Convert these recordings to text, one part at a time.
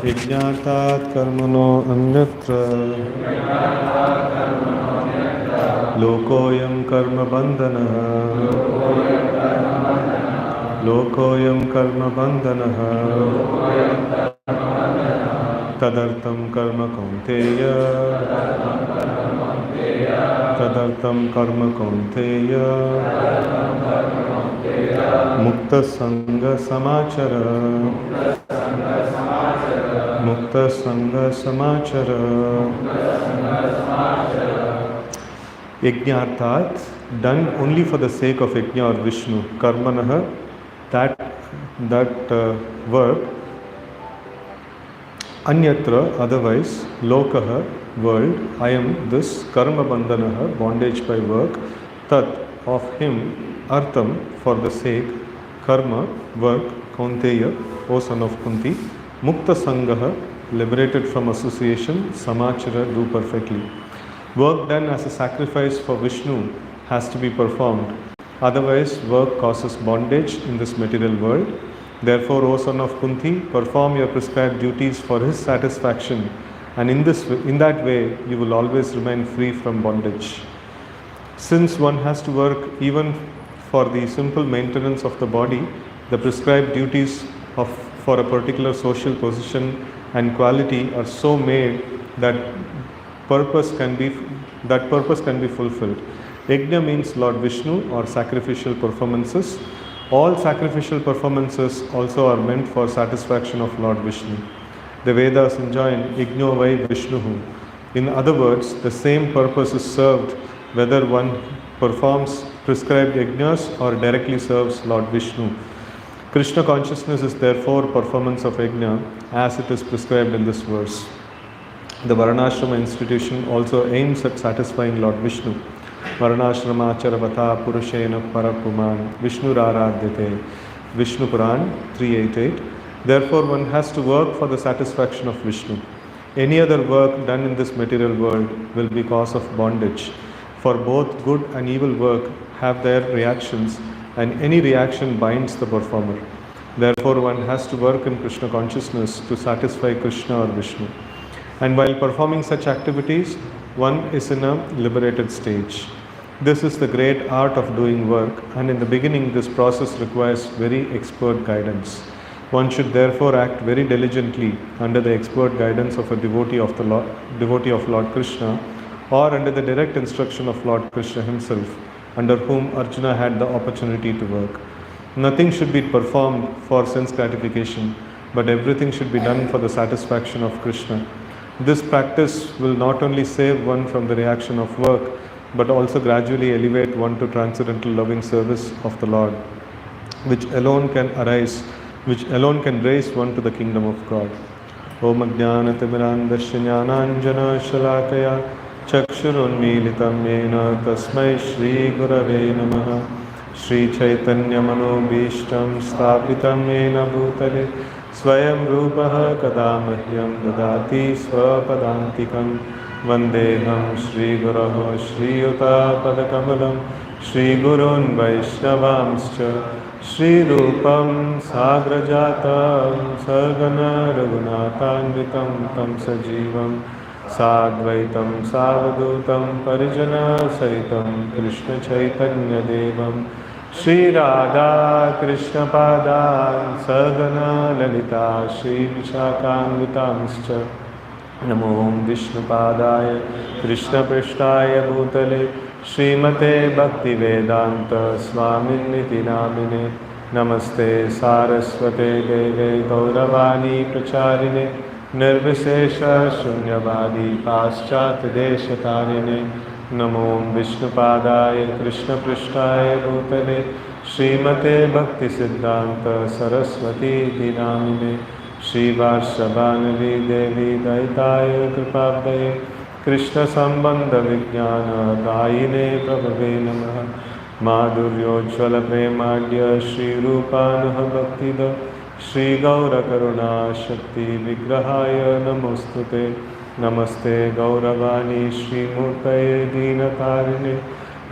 Yajnatat karmano anyatra lokoyam karma bandhanaha lokoyam karma bandhanaha tadartam karma kaunteya tadartam karma kaunteya mukta sangha samachara mukta sangha samachara. Yajnarthat, done only for the sake of Yajna or Vishnu. Karmanaha, that work. Anyatra, otherwise. Lokaha, world. I am this. Karma bandhanaha, bondage by work. Tat, of him. Artham, for the sake. Karma, work. Kaunteya, O son of Kunti. Mukta Sangaha, liberated from association. Samachara, do perfectly. Work done as a sacrifice for Vishnu has to be performed. Otherwise, work causes bondage in this material world. Therefore, O son of Kunti, perform your prescribed duties for his satisfaction, and in that way, you will always remain free from bondage. Since one has to work even for the simple maintenance of the body, the prescribed duties for a particular social position and quality are so made that purpose can be fulfilled. Yajna means Lord Vishnu or sacrificial performances. All sacrificial performances also are meant for satisfaction of Lord Vishnu. The Vedas enjoin Yajno vai Vishnuhu. In other words, the same purpose is served whether one performs prescribed yajnas or directly serves Lord Vishnu. Krishna consciousness is therefore performance of yajna as it is prescribed in this verse. The Varnashrama institution also aims at satisfying Lord Vishnu. Varnashrama charavata purushena parapuman Vishnu raradhyate. Vishnu Puran 388. Therefore one has to work for the satisfaction of Vishnu. Any other work done in this material world will be cause of bondage. For both good and evil work have their reactions, and any reaction binds the performer. Therefore, one has to work in Krishna consciousness to satisfy Krishna or Vishnu. And while performing such activities, one is in a liberated stage. This is the great art of doing work, and in the beginning, this process requires very expert guidance. One should therefore act very diligently under the expert guidance of a devotee of Lord Krishna, or under the direct instruction of Lord Krishna himself, under whom Arjuna had the opportunity to work. Nothing should be performed for sense gratification, but everything should be done for the satisfaction of Krishna. This practice will not only save one from the reaction of work, but also gradually elevate one to transcendental loving service of the Lord, which alone can raise one to the kingdom of God. Om Ajnanatimirandasya Jnananjana Shalakaya Chakshurunmilitam Yena Tasmai Shri Gurave Namaha. Shri Chaitanya Manobhishtam Sthapitam Yena Bhutale Swayam Rupaha Kadamahyam Dadati Swapadantikam Vandeham Shri Guraho Shri Yuta Padakamalam Shri Gurun Vaishnavamscha Shri Rupam Sagrajatam Sagana Raghunatanvitam Tam Sajivam Sadvaitam Savadutam Parijana Saitam Krishna Chaitanya Devam Shri Radha Krishna Pada Sagana Lalita Shri Vishakhanvitamscha Namo Vishnu Padaya Krishna Prishtaya Bhutale Srimate Bhakti Vedanta Swaminiti Namine Namaste Saraswate Deve Gauravani Pracharine Nirvishesha Shunyavadi Paschat Deshatarine Namo Vishnu Padaya Krishna Prishtaya Bhutale Srimate Bhakti Siddhanta Saraswati Dinamine Shri Varshabhanavi Devi Daitaya Kripabdaye Krishna Sambandha Vijnana Dayine Prabhave Namaha Madhuryojjvala Premadya Shri Rupanuha Bhaktida Shri Gaura Karuna Shakti Vigrahaya Namostute Namaste Gauravani Shri Murtaye Dinatarine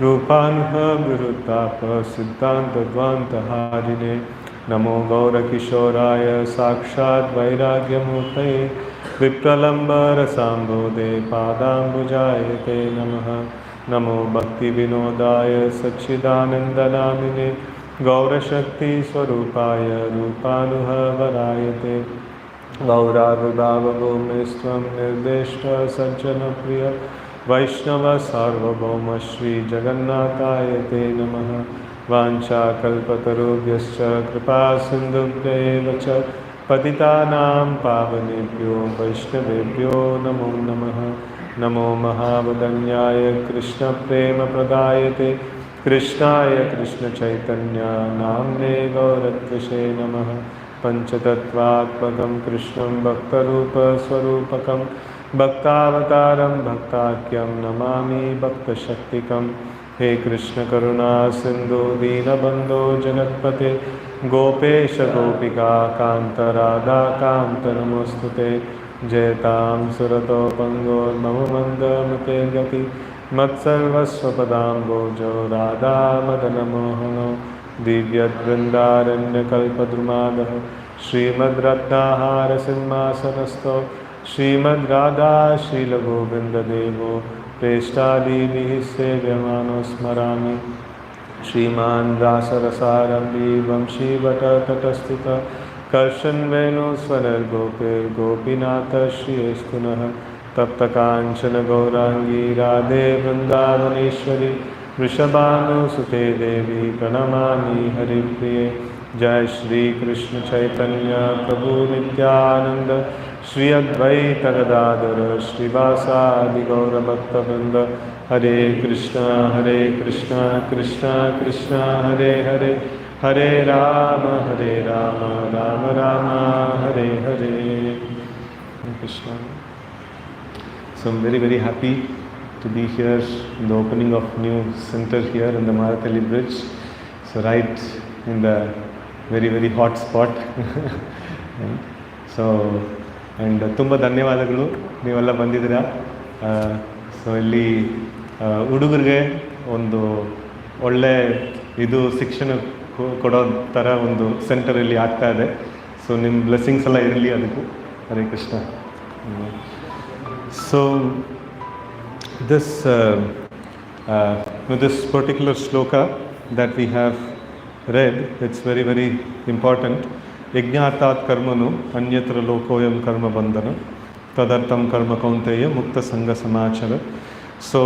Rupanuha Viruttapa Siddhanta Dvanta Harine Namo Gaura Kishoraya Sakshat Vairagya Murtaye Vipralambara Sambodhe Padambujayate Namaha Namo Bhakti Vinodaya Sachidanandanamine Gaura Shakti Swarupaya Rupanuha Varayate Gaura Vibhava Bhumistvam Nirdeshta Sajjana Priya Vaishnava Sarvabhauma Shri Jagannatayate Namaha Vancha Kalpatarubhyascha Kripa Sindhubhyeva cha Patitanam Pavanebhyo Vaishnavebhyo Namo Namaha Namo Mahavadanyaya Krishna Prema Pradayate Krishnaya Krishna Chaitanya Namne Gauratvishe Namaha Panchatattvatmakam Krishnam Bhaktarupa Swarupakam Bhaktavataram Bhaktakyam Namami Bhakta Shaktikam He Krishna Karuna Sindhu Dinabandho Jagatpate Gopesha Gopika Kanta Radha Kanta Namostute Jetam Surato Pango Mamamanda Mate Gati Matsarvasvapadam Bojo Radha Madana Mohano Divyat Vrindaranya Kalpadrumadaha Srimad Ratnahara Simhasanasto Srimad Radha Srila Govinda Devo Preshtadibhi Sevyamano Smarami Shriman Rasarasarambi Vamshi Vata Tatastita Karshan Venu Swanar Gopir Gopinatha Shri Iskcon Tapta Kanchana Gaurangi Radhe Vrindavaneshwari Vrishabhanu Sute Devi Pranamami Haripriye Jai Shri Krishna Chaitanya Prabhu Nityananda Shri Advaita Gadadhara Srivasadi Gaura Bhakta Vrinda Hare Krishna Krishna Krishna Hare Hare Hare Rama Rama Rama Hare Hare Krishna. So I'm very, very happy to be here in the opening of new center here in the Marathahalli bridge. So right in the very, very hot spot. So and ತುಂಬ ಧನ್ಯವಾದಗಳು ನೀವೆಲ್ಲ ಬಂದಿದ್ದೀರಾ. So ಇಲ್ಲಿ ಹುಡುಗರಿಗೆ ಒಂದು ಒಳ್ಳೆ ಇದು ಶಿಕ್ಷಣ ಕೊಡೋ ಥರ ಒಂದು ಸೆಂಟರಲ್ಲಿ ಆಗ್ತಾ ಇದೆ. ಸೊ ನಿಮ್ಮ ಬ್ಲೆಸ್ಸಿಂಗ್ಸ್ ಎಲ್ಲ ಇರಲಿ ಅದಕ್ಕೂ. Hare Krishna. So this particular shloka that we have read, it's very, very important. Yajñātāt karmanu anyatra lokoyam karma bandhana tadartam karma kaunteya mukta sangha samachara. So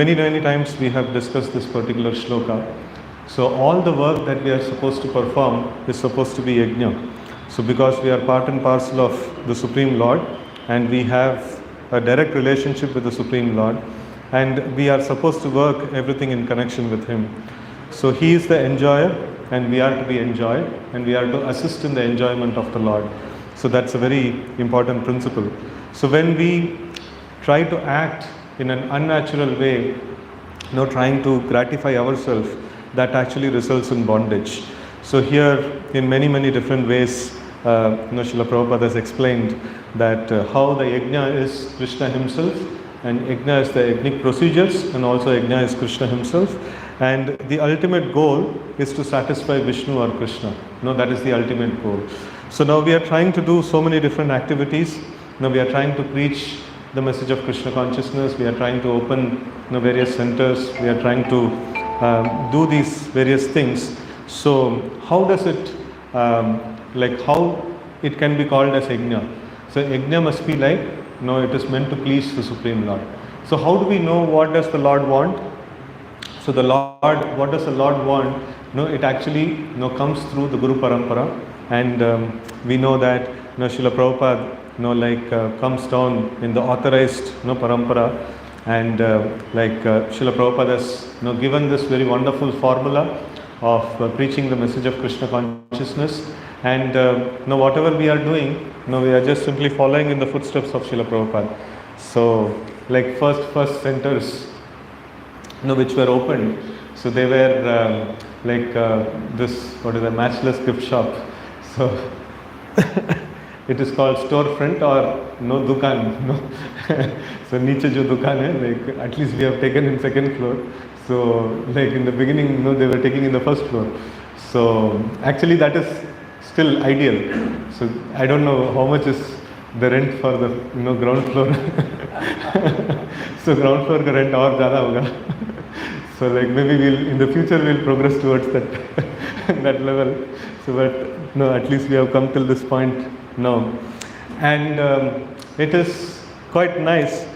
many times we have discussed this particular shloka. So all the work that we are supposed to perform is supposed to be yajna. So because we are part and parcel of the Supreme Lord and we have a direct relationship with the Supreme Lord, and we are supposed to work everything in connection with Him. So He is the enjoyer and we are to be enjoyed, and we are to assist in the enjoyment of the Lord. So that's a very important principle. So when we try to act in an unnatural way, trying to gratify ourselves, that actually results in bondage. So here in many different ways, Srila Prabhupada has explained that how the yajna is Krishna Himself, and yajna is the yajnic procedures, and also yajna is Krishna Himself, and the ultimate goal is to satisfy Vishnu or Krishna. That is the ultimate goal. So now we are trying to do so many different activities. Now we are trying to preach the message of Krishna consciousness. We are trying to open various centers. We are trying to do these various things. So how does it, how it can be called as yajna? So yajna must be like, it is meant to please the Supreme Lord. So how do we know what does the Lord want? So the Lord, what does the Lord want? It actually comes through the Guru Parampara, and we know that Srila Prabhupada comes down in the authorized parampara, and Srila Prabhupada has given this very wonderful formula of preaching the message of Krishna consciousness, and whatever we are doing, we are just simply following in the footsteps of Srila Prabhupada. So first centers which were opened, so they were this, what is a matchless gift shop. So it is called storefront or dukan. So niche jo dukan hai, at least we have taken in second floor. So in the beginning, they were taking in the first floor. So actually that is still ideal. So I don't know how much is the rent for the ground floor. So ground floor ka rent aur zyada hoga. So maybe in the future we'll progress towards that that level. So but at least we have come till this point now, and it is quite nice.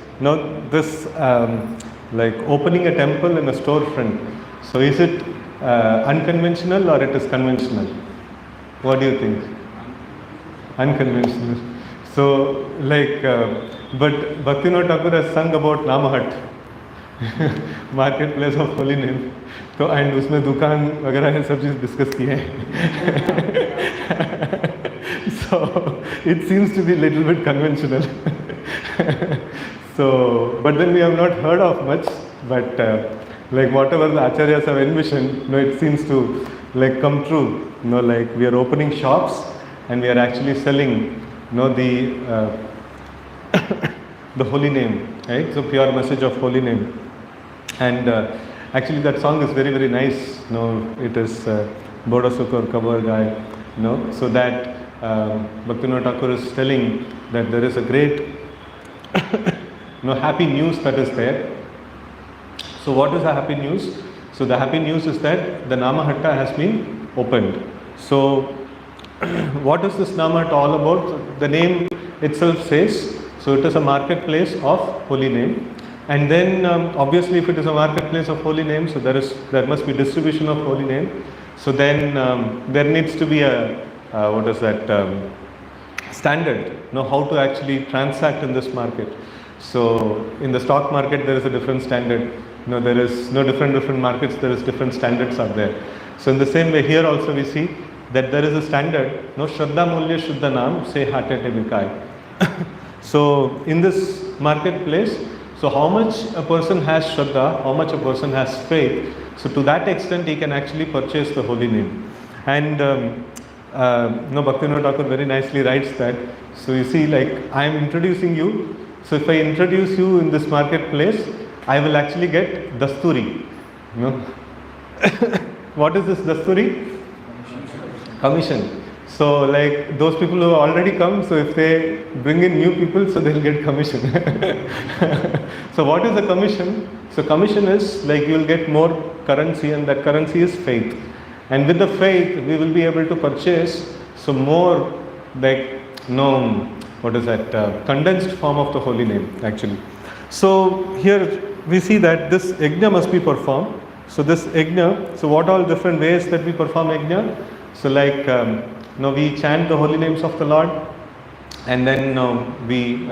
This opening a temple in a storefront. So is it unconventional or it is conventional? What do you think? Unconventional. So but Bhaktivinoda Thakur has sung about Namahat, marketplace of holy name. So and उसमें दुकान वगैरह है, सब चीज़ discuss किए हैं. So it seems to be a little bit conventional. So but then we have not heard of much, but whatever the acharyas have envisioned, it seems to come true. We are opening shops and we are actually selling the holy name, right? So pure message of holy name. And actually that song is very, very nice. It is Boda Sukar Kabar Gai. So that Bhaktivinoda Thakur is telling that there is a great happy news that is there. So what is the happy news? So the happy news is that the Namahatta has been opened. So what is this Namahatta all about? The name itself says, so it is a marketplace of holy name. And then obviously if it is a marketplace of holy name, so there must be distribution of holy name. So then there needs to be a standard, how to actually transact in this market. So in the stock market there is a different standard. There is different markets, there is different standards are there. So in the same way here also we see that there is a standard, Shraddha Mulya Shuddha Naam Se Hate Vikai. So in this marketplace, so how much a person has Shraddha, how much a person has faith, so to that extent he can actually purchase the holy name. And Bhaktivinoda Thakur very nicely writes that, so you see I am introducing you, so if I introduce you in this marketplace, I will actually get dasturi. What is this dasturi? Commission. So like those people who already come, so if they bring in new people, so they'll get commission. So what is the commission? So commission is like you will get more currency, and that currency is faith. And with the faith, we will be able to purchase more like condensed form of the holy name actually. So here we see that this yajna must be performed. So this yajna, so what all different ways that we perform yajna? So like we chant the holy names of the Lord, and then we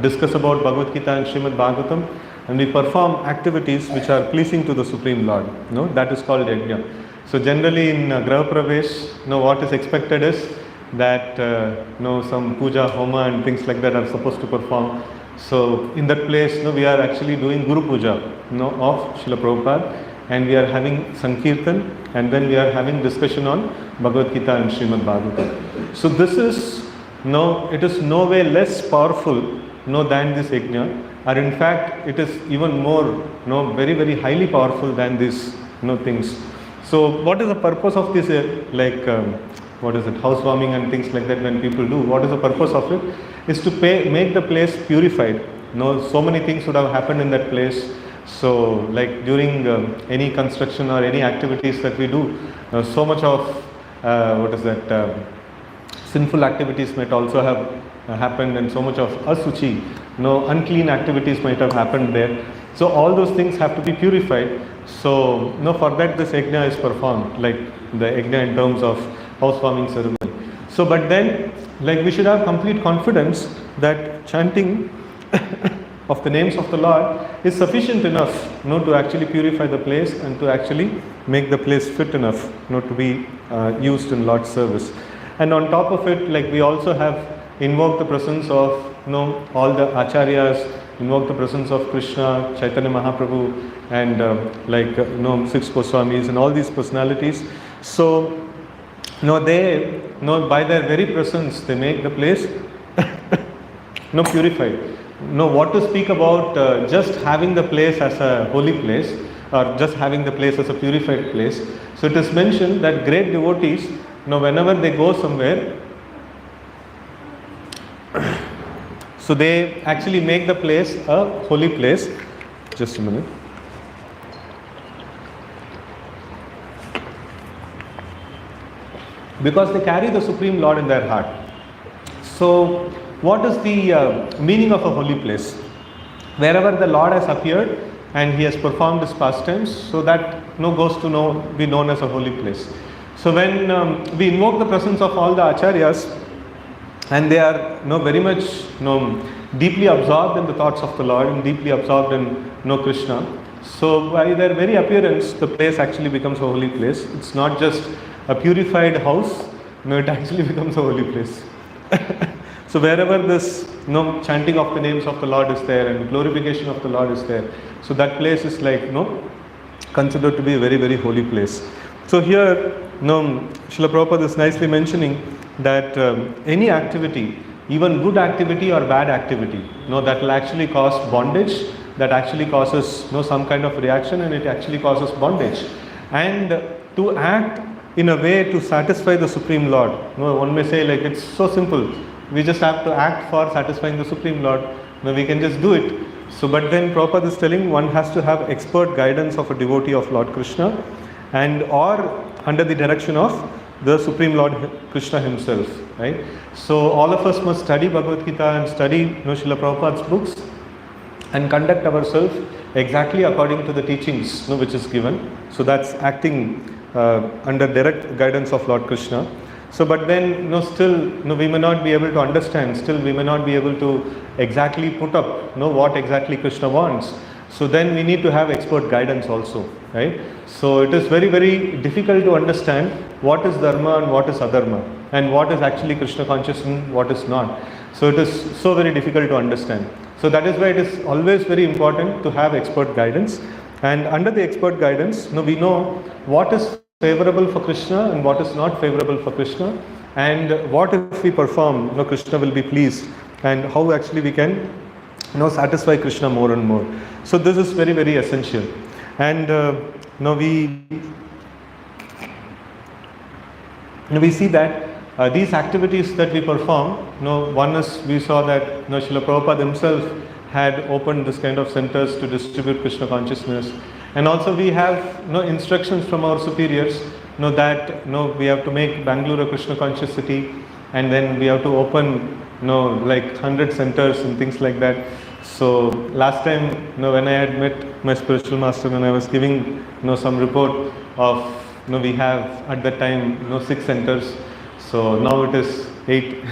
discuss about Bhagavad Gita and Srimad Bhagavatam, and we perform activities which are pleasing to the Supreme Lord. That is called yajna. So generally in Graha Pravesh, what is expected is that some puja, homa and things like that are supposed to perform. So in that place, we are actually doing Guru Puja of Srila Prabhupada, and we are having Sankirtan, and then we are having discussion on Bhagavad Gita and Srimad Bhagavatam. So this is it is no way less powerful than this yajna, or in fact it is even more very very highly powerful than these things. So what is the purpose of this housewarming and things like that when people do? What is the purpose of it? Is to make the place purified. So many things would have happened in that place. So like during any construction or any activities that we do, so much of sinful activities might also have happened, and so much of asuchi, unclean activities might have happened there. So all those things have to be purified. So for that this yajna is performed, like the yajna in terms of housewarming ceremony. So but then like we should have complete confidence that chanting of the names of the Lord is sufficient enough to actually purify the place and to actually make the place fit enough to be used in Lord's service. And on top of it, like we also have invoked the presence of all the acharyas, invoke the presence of Krishna, Chaitanya Mahaprabhu, and 6 Goswamis and all these personalities. So they by their very presence they make the place purified. What to speak about just having the place as a holy place, or just having the place as a purified place. So it is mentioned that great devotees, whenever they go somewhere, so they actually make the place a holy place. Just a minute. Because they carry the Supreme Lord in their heart. So what is the meaning of a holy place? Wherever the Lord has appeared and he has performed his pastimes, so that goes to be known as a holy place. So when we invoke the presence of all the acharyas, and they are very much deeply absorbed in the thoughts of the Lord and deeply absorbed in Krishna, so by their very appearance the place actually becomes a holy place. It's not just a purified house, it actually becomes a holy place. So wherever this chanting of the names of the Lord is there and glorification of the Lord is there, so that place is like considered to be a very very holy place. So here Srila Prabhupada is nicely mentioning that any activity, even good activity or bad activity, that will actually cause bondage, that actually causes some kind of reaction, and it actually causes bondage. And to act in a way to satisfy the Supreme Lord, one may say like it's so simple, we just have to act for satisfying the Supreme Lord, we can just do it. So but then Prabhupada is telling one has to have expert guidance of a devotee of Lord Krishna, and or under the direction of the Supreme Lord Krishna himself, right? So all of us must study Bhagavad Gita and study Srila Prabhupada's books and conduct ourselves exactly according to the teachings which is given. So that's acting under direct guidance of Lord Krishna. So but then still we may not be able to understand, still we may not be able to exactly put up what exactly Krishna wants. So then we need to have expert guidance also, right? So it is very very difficult to understand what is dharma and what is adharma, and what is actually Krishna conscious and what is not. So it is so very difficult to understand. So that is why it is always very important to have expert guidance, and under the expert guidance we know what is favorable for Krishna and what is not favorable for Krishna, and what if we perform Krishna will be pleased, and how actually we can satisfy Krishna more and more. So this is very, very essential. And we see that these activities that we perform, one is we saw that Srila Prabhupada himself had opened this kind of centers to distribute Krishna consciousness. And also we have instructions from our superiors that we have to make Bangalore a Krishna conscious city, and then we have to open like 100 centers and things like that. So last time when I had met my spiritual master, when I was giving some report of we have at that time 6 centers, so now it is 8.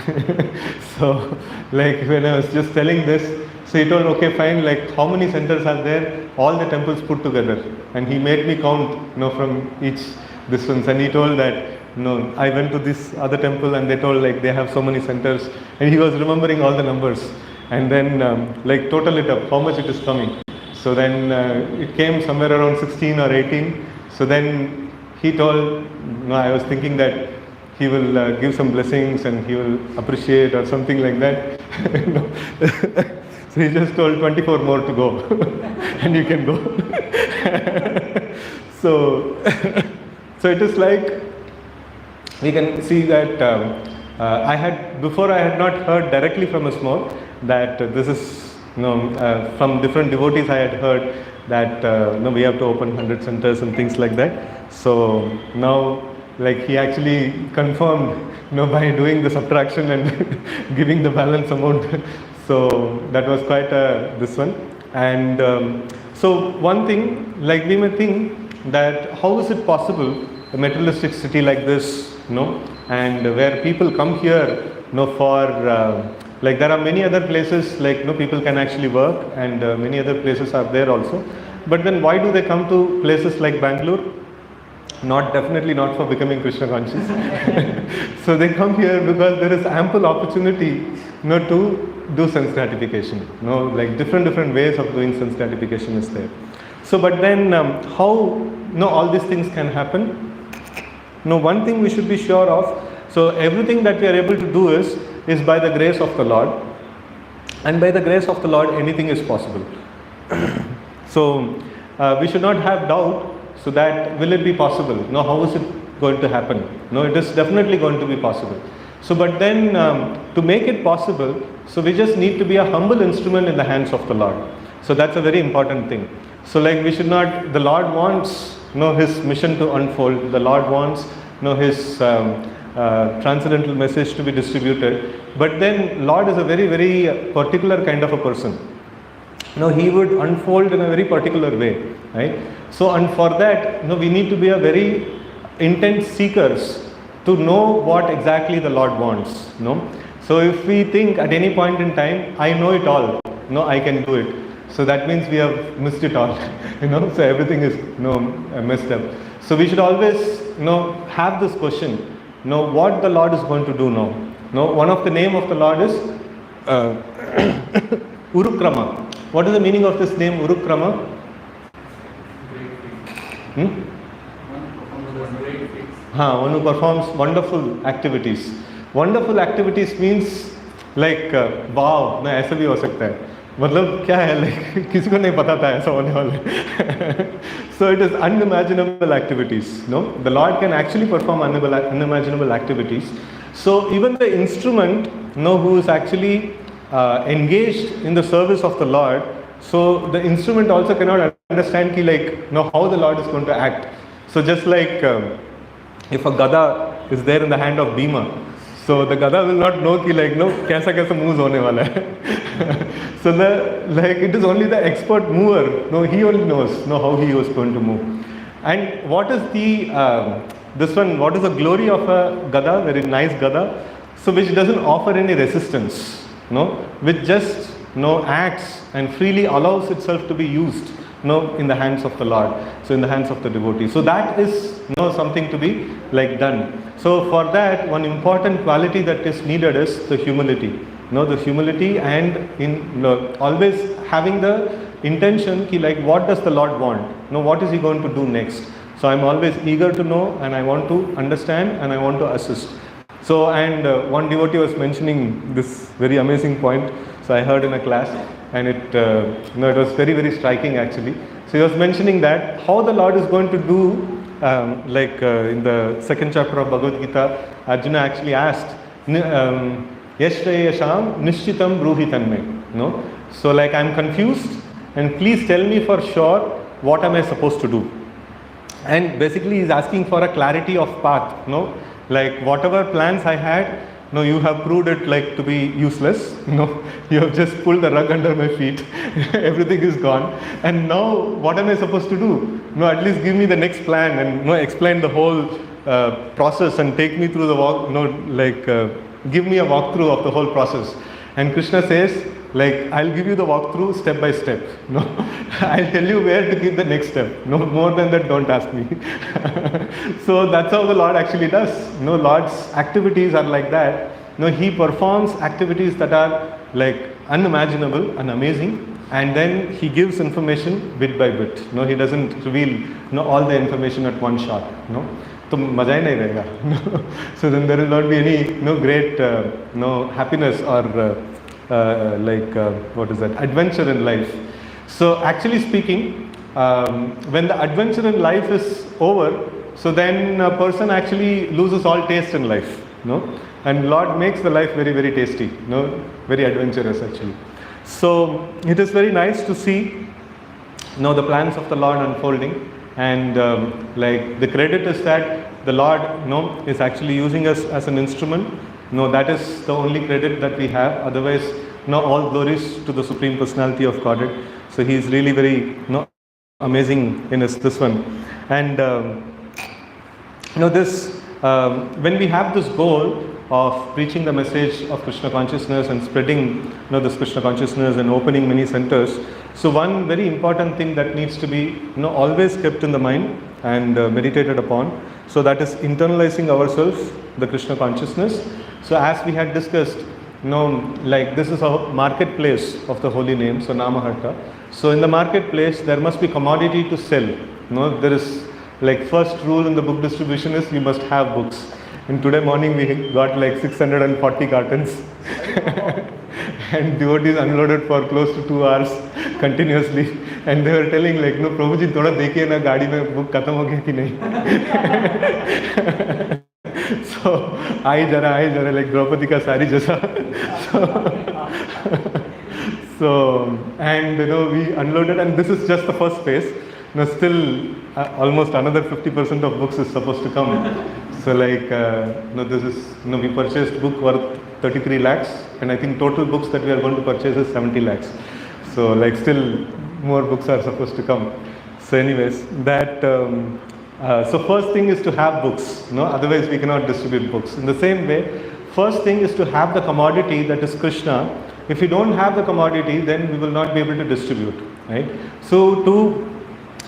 So like when I was just telling this, so he told, okay fine, like how many centers are there, all the temples put together, and he made me count from each distance, and he told that I went to this other temple and they told like they have so many centers, and he was remembering all the numbers, and then like total it up how much it is coming. So then it came somewhere around 16 or 18. So then he told, I was thinking that he will give some blessings and he will appreciate or something like that. So he just told 24 more to go and you can go. So it is like we can see that before I had not heard directly from us more that this is from different devotees I had heard that we have to open 100 centers and things like that. So now like he actually confirmed by doing the subtraction and giving the balance amount. So that was quite this one. And so one thing, like we may think that how is it possible a materialistic city like this, and where people come here for like there are many other places like people can actually work, and many other places are there also, but then why do they come to places like Bangalore? Definitely not for becoming Krishna conscious. So they come here because there is ample opportunity to do sense gratification, like different ways of doing sense gratification is there. So but then how all these things can happen? One thing we should be sure of, so everything that we are able to do is by the grace of the Lord, and by the grace of the Lord anything is possible. So we should not have doubt, so that will it be possible? How is it going to happen? It is definitely going to be possible. So but then to make it possible, so we just need to be a humble instrument in the hands of the Lord. So that's a very important thing. So like we should not, the Lord wants his mission to unfold, the Lord wants his transcendental message to be distributed, but then Lord is a very, very particular kind of a person. He would unfold in a very particular way, right? So and for that we need to be a very intense seekers to know what exactly the Lord wants. So if we think at any point in time, I know it all, I can do it, so that means we have missed it all. So everything is messed up. So we should always have this question, what the Lord is going to do now. One of the name of the Lord is Urukrama. What is the meaning of this name Urukrama? One who performs wonderful activities. Wonderful activities means like wow, ऐसा भी हो सकता है. मतलब क्या है, like किसी को नहीं पता था ऐसा होने वाला. So it is unimaginable activities. The Lord can actually perform unimaginable activities. So even the instrument, who is actually engaged in the service of the Lord, so the instrument also cannot understand how the Lord is going to act. So just like if a gada is there in the hand of Bhima, so the gada will not know kaisa moves hone wala hai. So it is only the expert mover, he only knows how he was going to move. And what is the what is the glory of a gada, very nice gada, so which doesn't offer any resistance, which just acts and freely allows itself to be used in the hands of the Lord, so in the hands of the devotee. So that is something to be done. So for that, one important quality that is needed is the humility. The humility, and in always having the intention what does the Lord want? What is he going to do next? So I'm always eager to know, and I want to understand, and I want to assist. So and one devotee was mentioning this very amazing point. So I heard in a class, and it it was very, very striking actually. So he was mentioning that how the Lord is going to do, in the second chapter of Bhagavad Gita, Arjuna actually asked, Yashreyasham nishchitam bruhi tanme. No? So like, I'm confused, and please tell me for sure what am I supposed to do. And basically he's asking for a clarity of path. No? Like whatever plans I had, no, you have proved it like to be useless. No, you have just pulled the rug under my feet. Everything is gone. And now what am I supposed to do? No, at least give me the next plan and explain the whole process and take me through the walk. Give me a walkthrough of the whole process. And Krishna says, like, I'll give you the walkthrough step by step. No, I'll tell you where to give the next step. No more than that, don't ask me. So that's how the Lord actually does. Lord's activities are like that. He performs activities that are like unimaginable and amazing, and then he gives information bit by bit. He doesn't reveal all the information at one shot. So मजा ही नहीं रहेगा. So then there will not be any great happiness or adventure in life. So actually speaking, when the adventure in life is over, so then a person actually loses all taste in life. And Lord makes the life very, very tasty. Very adventurous actually. So it is very nice to see the plans of the Lord unfolding. And the credit is that the Lord is actually using us as an instrument. That is the only credit that we have. Otherwise, all glories to the Supreme Personality of Godhead. So he is really very amazing in this one. And when we have this goal of preaching the message of Krishna consciousness and spreading this Krishna consciousness and opening many centers, so one very important thing that needs to be always kept in the mind and meditated upon, so that is internalizing ourselves the Krishna consciousness. So as we had discussed, this is a marketplace of the holy name, so Namaharta. So in the marketplace there must be commodity to sell. There is first rule in the book distribution is you must have books. And today morning we got 640 cartons and devotees unloaded for close to 2 hours continuously, and they were telling no Prabhuji thoda dekhiye na gaadi mein book khatam ho gaya ki nahi. So I jara like Draupadi ka sari jaisa. So and we unloaded, and this is just the first phase. Still almost another 50% of books is supposed to come. So this is we purchased book worth 33 lakhs, and I think total books that we are going to purchase is 70 lakhs. So still more books are supposed to come. So anyways, that so first thing is to have books. Otherwise we cannot distribute books. In the same way, first thing is to have the commodity, that is Krishna. If we don't have the commodity, then we will not be able to distribute, right? So to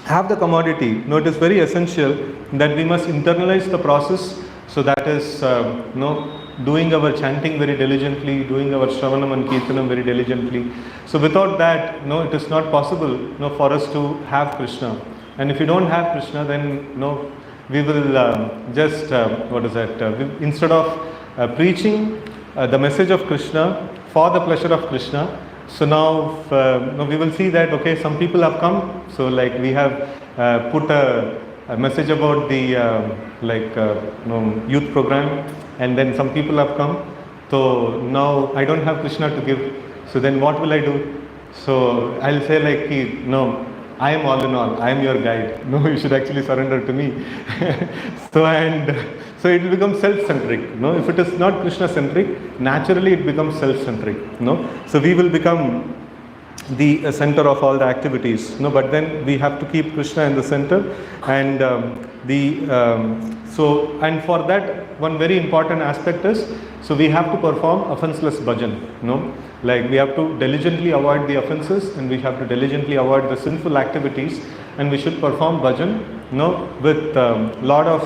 have the commodity, it is very essential that we must internalize the process. So that is doing our chanting very diligently, doing our Shravanam and Kirtanam very diligently. So without that, it is not possible for us to have Krishna. And if you don't have Krishna, then we will instead of preaching the message of Krishna for the pleasure of Krishna. So now we will see that some people have come. So we have put a message about the youth program, and then some people have come. So now I don't have Krishna to give. So then what will I do? So I'll say I am all in all. I am your guide. You should actually surrender to me. So it will become self-centric. If it is not Krishna-centric, naturally it becomes self-centric. So we will become the center of all the activities. But then we have to keep Krishna in the center, and and for that one very important aspect is, so we have to perform offenseless bhajan. We have to diligently avoid the offenses, and we have to diligently avoid the sinful activities, and we should perform bhajan with lot of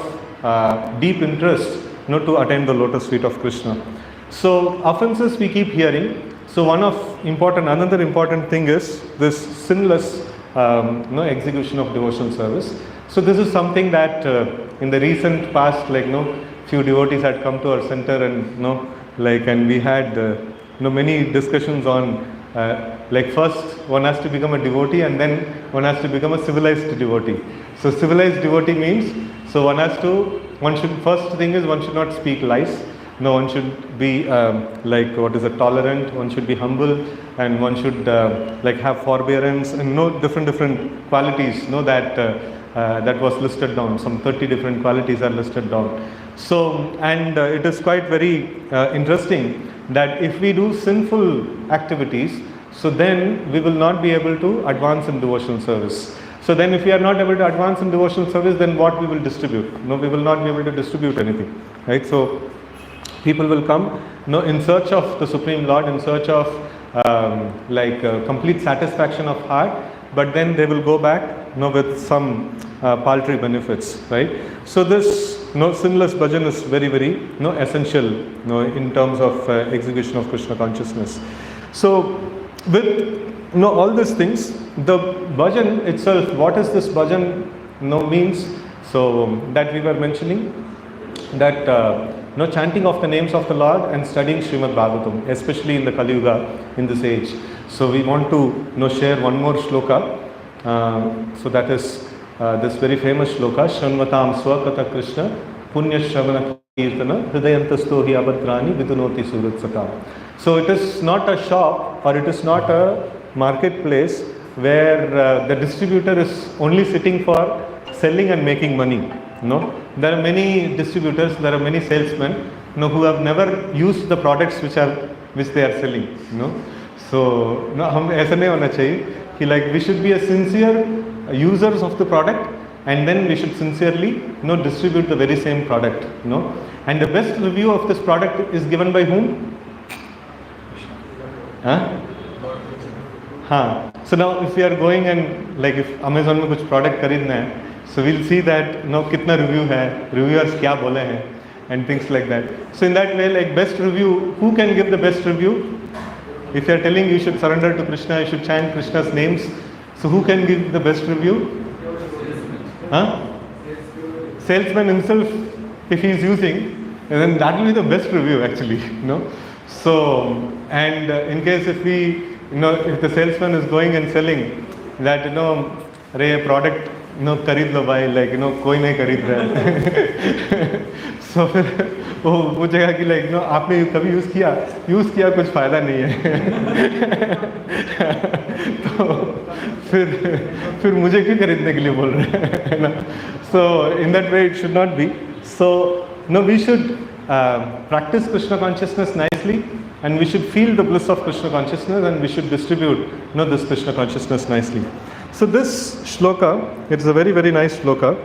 deep interest to attain the lotus feet of Krishna. So offenses we keep hearing. So another important thing is this sinless execution of devotional service. So this is something that in the recent past, few devotees had come to our center, and and we had many discussions on like first one has to become a devotee and then one has to become a civilized devotee. So civilized devotee means, so first thing is one should not speak lies. No, one should be tolerant, one should be humble, and one should like have forbearance, and different qualities that was listed down. Some 30 different qualities are listed down. So, and it is quite very interesting that if we do sinful activities, so then we will not be able to advance in devotional service. So then if we are not able to advance in devotional service, then what we will distribute? No, we will not be able to distribute anything, right? So people will come in search of the Supreme Lord, in search of complete satisfaction of heart, but then they will go back with some paltry benefits, right? So this sinless bhajan is very, very essential in terms of execution of Krishna consciousness. So with all these things, the bhajan itself, what is this bhajan means? So that we were mentioning, that chanting of the names of the Lord and studying Srimad Bhagavatam, especially in the Kali Yuga, in this age. So we want to share one more shloka. So that is this very famous shloka, Shranvatam Swakata Krishna Punya Shravana Kirtana Hridayantasto hi abhadrani vidunoti suratsaka. So it is not a shop, or it is not a marketplace where the distributor is only sitting for selling and making money. No, there are many distributors, there are many salesmen who have never used the products which they are selling. So हम ऐसा नहीं होना चाहिए कि like we should be a sincere users of the product, and then we should sincerely distribute the very same product. And the best review of this product is given by whom? So now if we are going and like if Amazon में कुछ product खरीदना है, so we'll see that कितना review है, reviewers क्या बोले हैं, and things like that. So in that way, like best review, who can give the best review? If you are telling you should surrender to Krishna, you should chant Krishna's names, so who can give the best review? Salesman himself, if he is using, then that will be the best review actually. So, and in case if we, if the salesman is going and selling that, a product, खरीद लो भाई, like कोई नहीं खरीद रहा है. So फिर वो पूछेगा कि like आपने कभी यूज़ किया कुछ फ़ायदा नहीं है. तो फिर मुझे क्यों खरीदने के लिए बोल रहे हैं ना. So in that way it should not be. So we should practice Krishna consciousness nicely, and we should feel the bliss of Krishna consciousness, and we should distribute this Krishna consciousness nicely. So this shloka, it is a very, very nice shloka.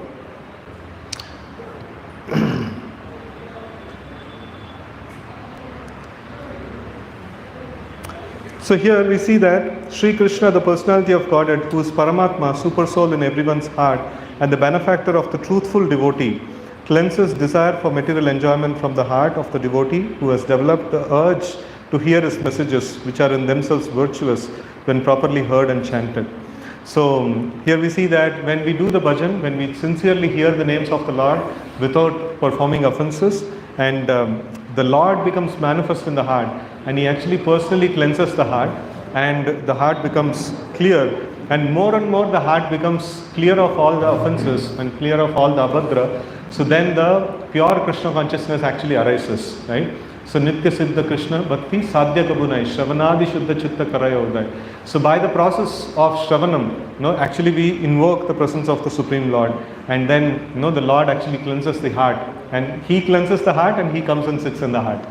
So here we see that Sri Krishna, the personality of Godhead, who is Paramatma, super soul in everyone's heart, and the benefactor of the truthful devotee, cleanses desire for material enjoyment from the heart of the devotee who has developed the urge to hear his messages, which are in themselves virtuous when properly heard and chanted. So here we see that when we do the bhajan, when we sincerely hear the names of the Lord without performing offenses, and the Lord becomes manifest in the heart, and He actually personally cleanses the heart, and the heart becomes clear, and more the heart becomes clear of all the offenses and clear of all the abhadra. So then the pure Krishna consciousness actually arises, right? So Nitya Siddha Krishna Bhakti Sadhya Kabunai Shravanadi Shuddha Chitta Karayodai. So by the process of Shravanam, actually we invoke the presence of the Supreme Lord, and then the Lord actually cleanses the heart, and He cleanses the heart and He comes and sits in the heart.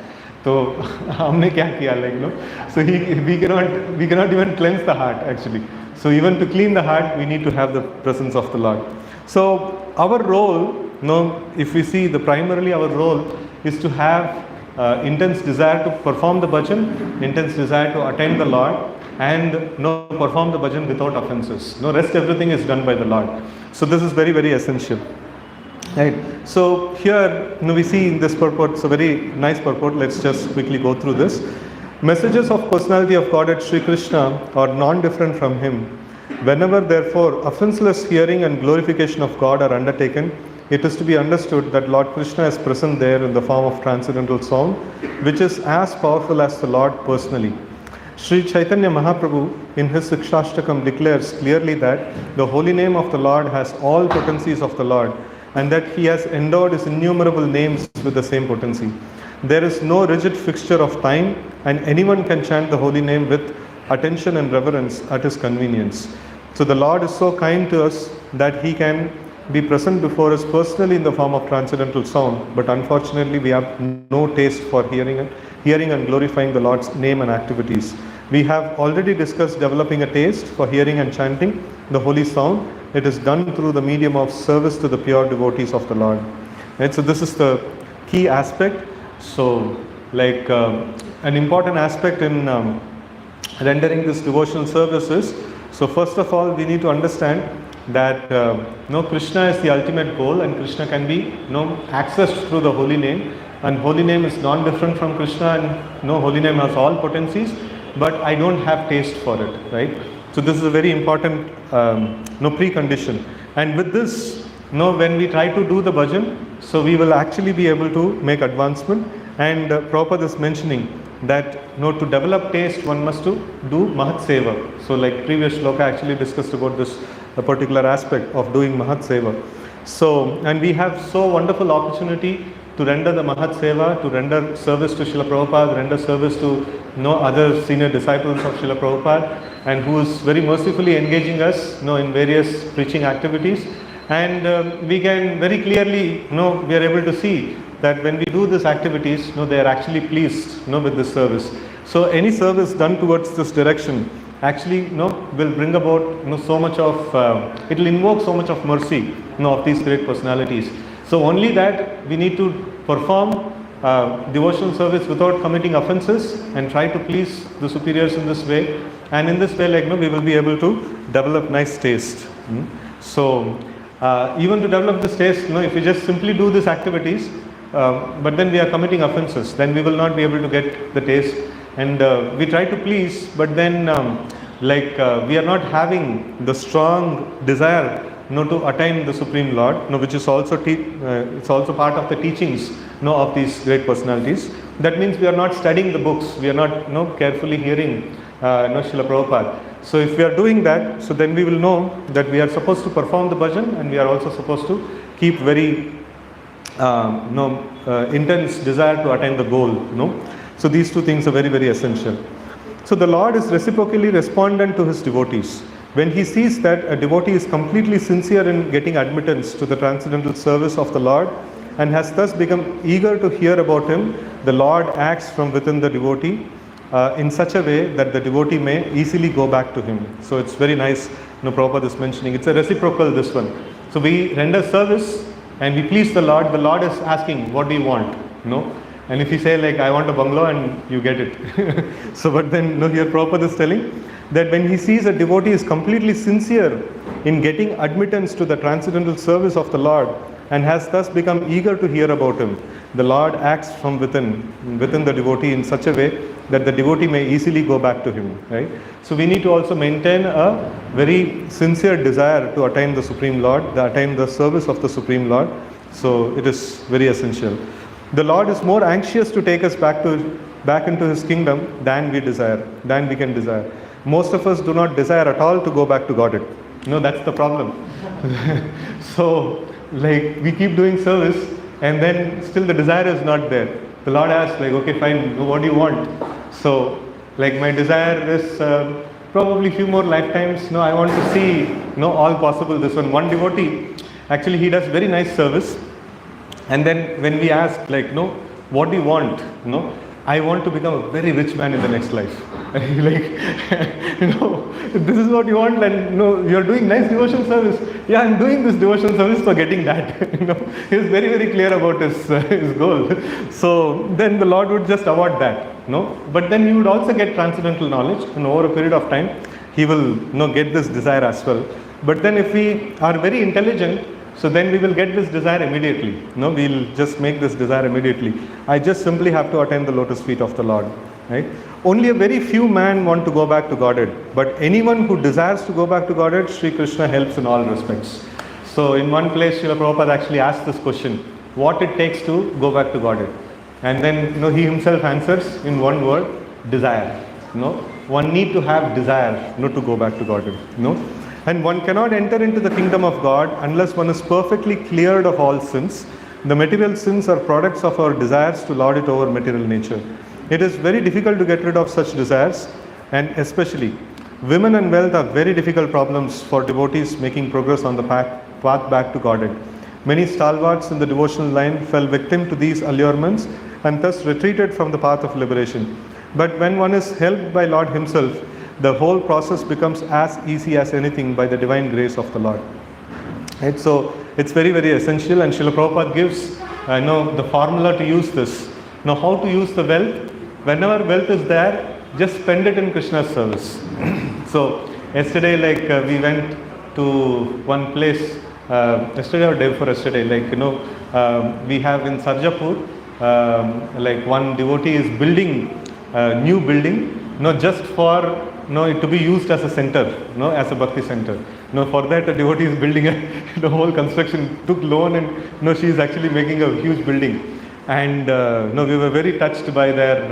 So हमने क्या किया, like so we cannot even cleanse the heart actually. So even to clean the heart, we need to have the presence of the Lord. So our role, if we see primarily our role is to have intense desire to perform the bhajan, intense desire to attain the Lord, and perform the bhajan without offenses. Rest everything is done by the Lord. So this is very, very essential. Right. So here we see in this purport, it's a very nice purport. Let's just quickly go through this. Messages of personality of Godhead Sri Krishna are non-different from Him. Whenever therefore offenseless hearing and glorification of God are undertaken, it is to be understood that Lord Krishna is present there in the form of transcendental sound, which is as powerful as the Lord personally. Sri Chaitanya Mahaprabhu in his Sikshashtakam declares clearly that the holy name of the Lord has all potencies of the Lord, and that he has endowed his innumerable names with the same potency. There is no rigid fixture of time, and anyone can chant the holy name with attention and reverence at his convenience. So the Lord is so kind to us that he can be present before us personally in the form of transcendental sound, but unfortunately we have no taste for hearing and glorifying the Lord's name and activities. We have already discussed developing a taste for hearing and chanting the holy sound. It is done through the medium of service to the pure devotees of the Lord. Right? So this is the key aspect. So an important aspect in rendering this devotional service is, so first of all we need to understand that Krishna is the ultimate goal, and Krishna can be accessed through the holy name, and holy name is non-different from Krishna, and holy name has all potencies, but I don't have taste for it, right? So this is a very important precondition, and with this when we try to do the bhajan, so we will actually be able to make advancement. And Prabhupada is mentioning that to develop taste one must to do Mahat Seva. So like previous shloka actually discussed about this particular aspect of doing Mahat Seva. So, and we have so wonderful opportunity to render the Mahat Seva, to render service to Srila Prabhupada, render service to other senior disciples of Srila Prabhupada, and who is very mercifully engaging us in various preaching activities. And we can very clearly we are able to see that when we do these activities, they are actually pleased with this service. So any service done towards this direction actually will bring about so much of it will invoke so much of mercy of these great personalities. So only that we need to perform devotional service without committing offenses and try to please the superiors in this way, and in this way we will be able to develop nice taste. So even to develop this taste, if we just simply do these activities but then we are committing offenses, then we will not be able to get the taste. And we try to please, but then we are not having the strong desire to attain the Supreme Lord, which is also it's also part of the teachings of these great personalities. That means we are not studying the books, we are not carefully hearing Srila Prabhupada. So if we are doing that, so then we will know that we are supposed to perform the bhajan, and we are also supposed to keep very intense desire to attain the goal. So these two things are very, very essential. So the Lord is reciprocally respondent to his devotees. When he sees that a devotee is completely sincere in getting admittance to the transcendental service of the Lord and has thus become eager to hear about him, the Lord acts from within the devotee in such a way that the devotee may easily go back to him. So it's very nice, Prabhupada is mentioning, it's a reciprocal, this one. So we render service and we please the Lord is asking, what do you want? And if you say I want a bungalow, and you get it. So but then here Prabhupada is telling that when he sees a devotee is completely sincere in getting admittance to the transcendental service of the Lord and has thus become eager to hear about him, the Lord acts from within the devotee in such a way that the devotee may easily go back to him, right? So we need to also maintain a very sincere desire to attain the Supreme Lord, attain the service of the Supreme Lord. So it is very essential. The Lord is more anxious to take us back into his kingdom than we can desire. Most of us do not desire at all to go back to Godhead. That's the problem. So we keep doing service, and then still the desire is not there. The Lord asks okay, fine, what do you want? So my desire is probably few more lifetimes. I want to see all possible. This one devotee, actually he does very nice service, and then when we ask what do you want? I want to become a very rich man in the next life. This is what you want, and you are doing nice devotion service. Yeah, I'm doing this devotion service for getting that. He is very, very clear about his goal. So then the Lord would just award that. But then he would also get transcendental knowledge, and over a period of time he will get this desire as well. But then if we are very intelligent, so then we will get this desire immediately. We'll just make this desire immediately. I just simply have to attain the lotus feet of the Lord. Right? Only a very few men want to go back to Godhead. But anyone who desires to go back to Godhead, Sri Krishna helps in all respects. So in one place, Srila Prabhupada actually asked this question, what it takes to go back to Godhead. And then, he himself answers in one word, desire. One need to have desire, to go back to Godhead. And one cannot enter into the kingdom of God unless one is perfectly cleared of all sins. The material sins are products of our desires to lord it over material nature. It is very difficult to get rid of such desires, and especially women and wealth are very difficult problems for devotees making progress on the path back to Godhead. Many stalwarts in the devotional line fell victim to these allurements and thus retreated from the path of liberation. But when one is helped by Lord Himself, the whole process becomes as easy as anything by the divine grace of the Lord. Right? So it's very, very essential, and Srila Prabhupada gives the formula to use this. Now, how to use the wealth? Whenever wealth is there, just spend it in Krishna's service. So yesterday, we went to one place, yesterday or day before yesterday, we have in Sarjapur, one devotee is building a new building, just for it to be used as a center, as a bhakti center. For that, a devotee is building the whole construction, took loan, and she is actually making a huge building. And we were very touched by their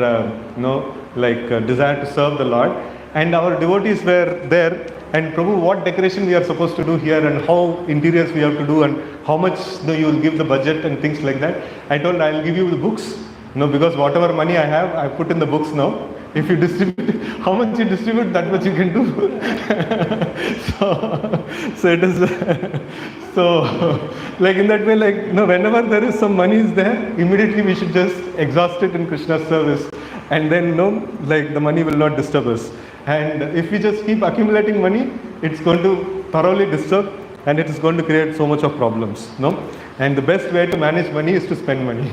desire to serve the Lord. And our devotees were there. And Prabhu, what decoration we are supposed to do here, and how interiors we have to do, and how much you will give the budget and things like that. I told, I will give you the books, because whatever money I have, I put in the books now. If you distribute, how much you distribute, that much you can do. so it is, in that way, whenever there is some money is there, immediately we should just exhaust it in Krishna's service, and then the money will not disturb us. And if we just keep accumulating money, it's going to thoroughly disturb, and it is going to create so much of problems. And the best way to manage money is to spend money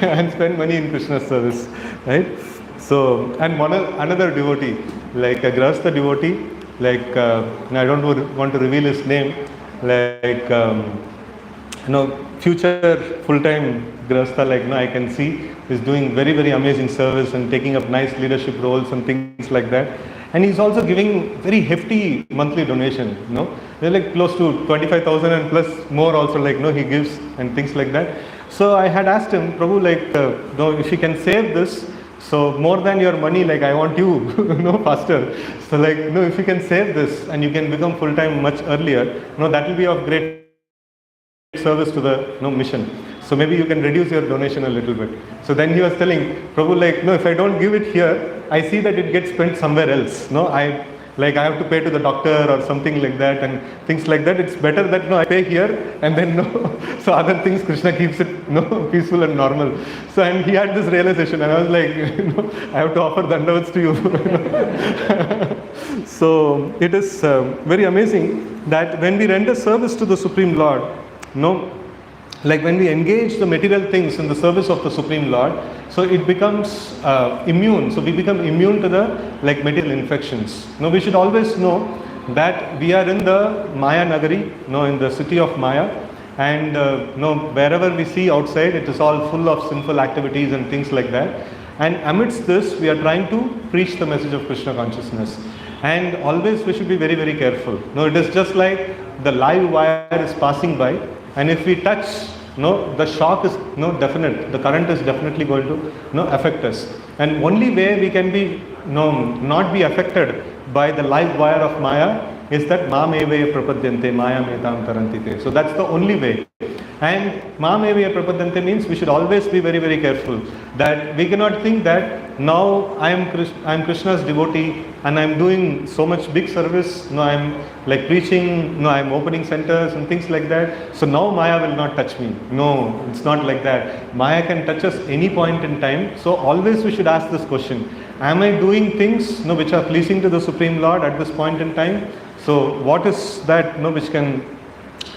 and spend money in Krishna's service, right? So, and another devotee, a Grahastha devotee, I don't want to reveal his name, future full-time Grahastha, I can see, is doing very, very amazing service and taking up nice leadership roles and things like that. And he's also giving very hefty monthly donation, They're close to 25,000 and plus more also, he gives and things like that. So I had asked him, Prabhu, if you can save this, so more than your money, I want you, faster. So if you can save this and you can become full-time much earlier, that will be of great service to the mission. So maybe you can reduce your donation a little bit. So then he was telling, Prabhu, if I don't give it here, I see that it gets spent somewhere else. I have to pay to the doctor or something like that and things like that. It's better that I pay here and then so other things Krishna keeps it peaceful and normal. So and he had this realization, and I was like, I have to offer dandavats to you. So it is very amazing that when we render service to the Supreme Lord, when we engage the material things in the service of the Supreme Lord, so it becomes immune. So we become immune to the material infections. We should always know that we are in the Maya Nagari, in the city of Maya, and wherever we see outside, it is all full of sinful activities and things like that. And amidst this, we are trying to preach the message of Krishna consciousness. And always we should be very, very careful. It is just like the live wire is passing by, and if we touch, the shock is definite. The current is definitely going to affect us. And only way we can be not be affected by the live wire of Maya is that Mam evaya prapadyante Maya metam tarantite. So that's the only way. And Mam evaya prapadyante means we should always be very, very careful that we cannot think that now I am Krishna's devotee and I am doing so much big service. I am preaching. I am opening centers and things like that. So now Maya will not touch me. No, it's not like that. Maya can touch us any point in time. So always we should ask this question: am I doing things which are pleasing to the Supreme Lord at this point in time? So what is that which can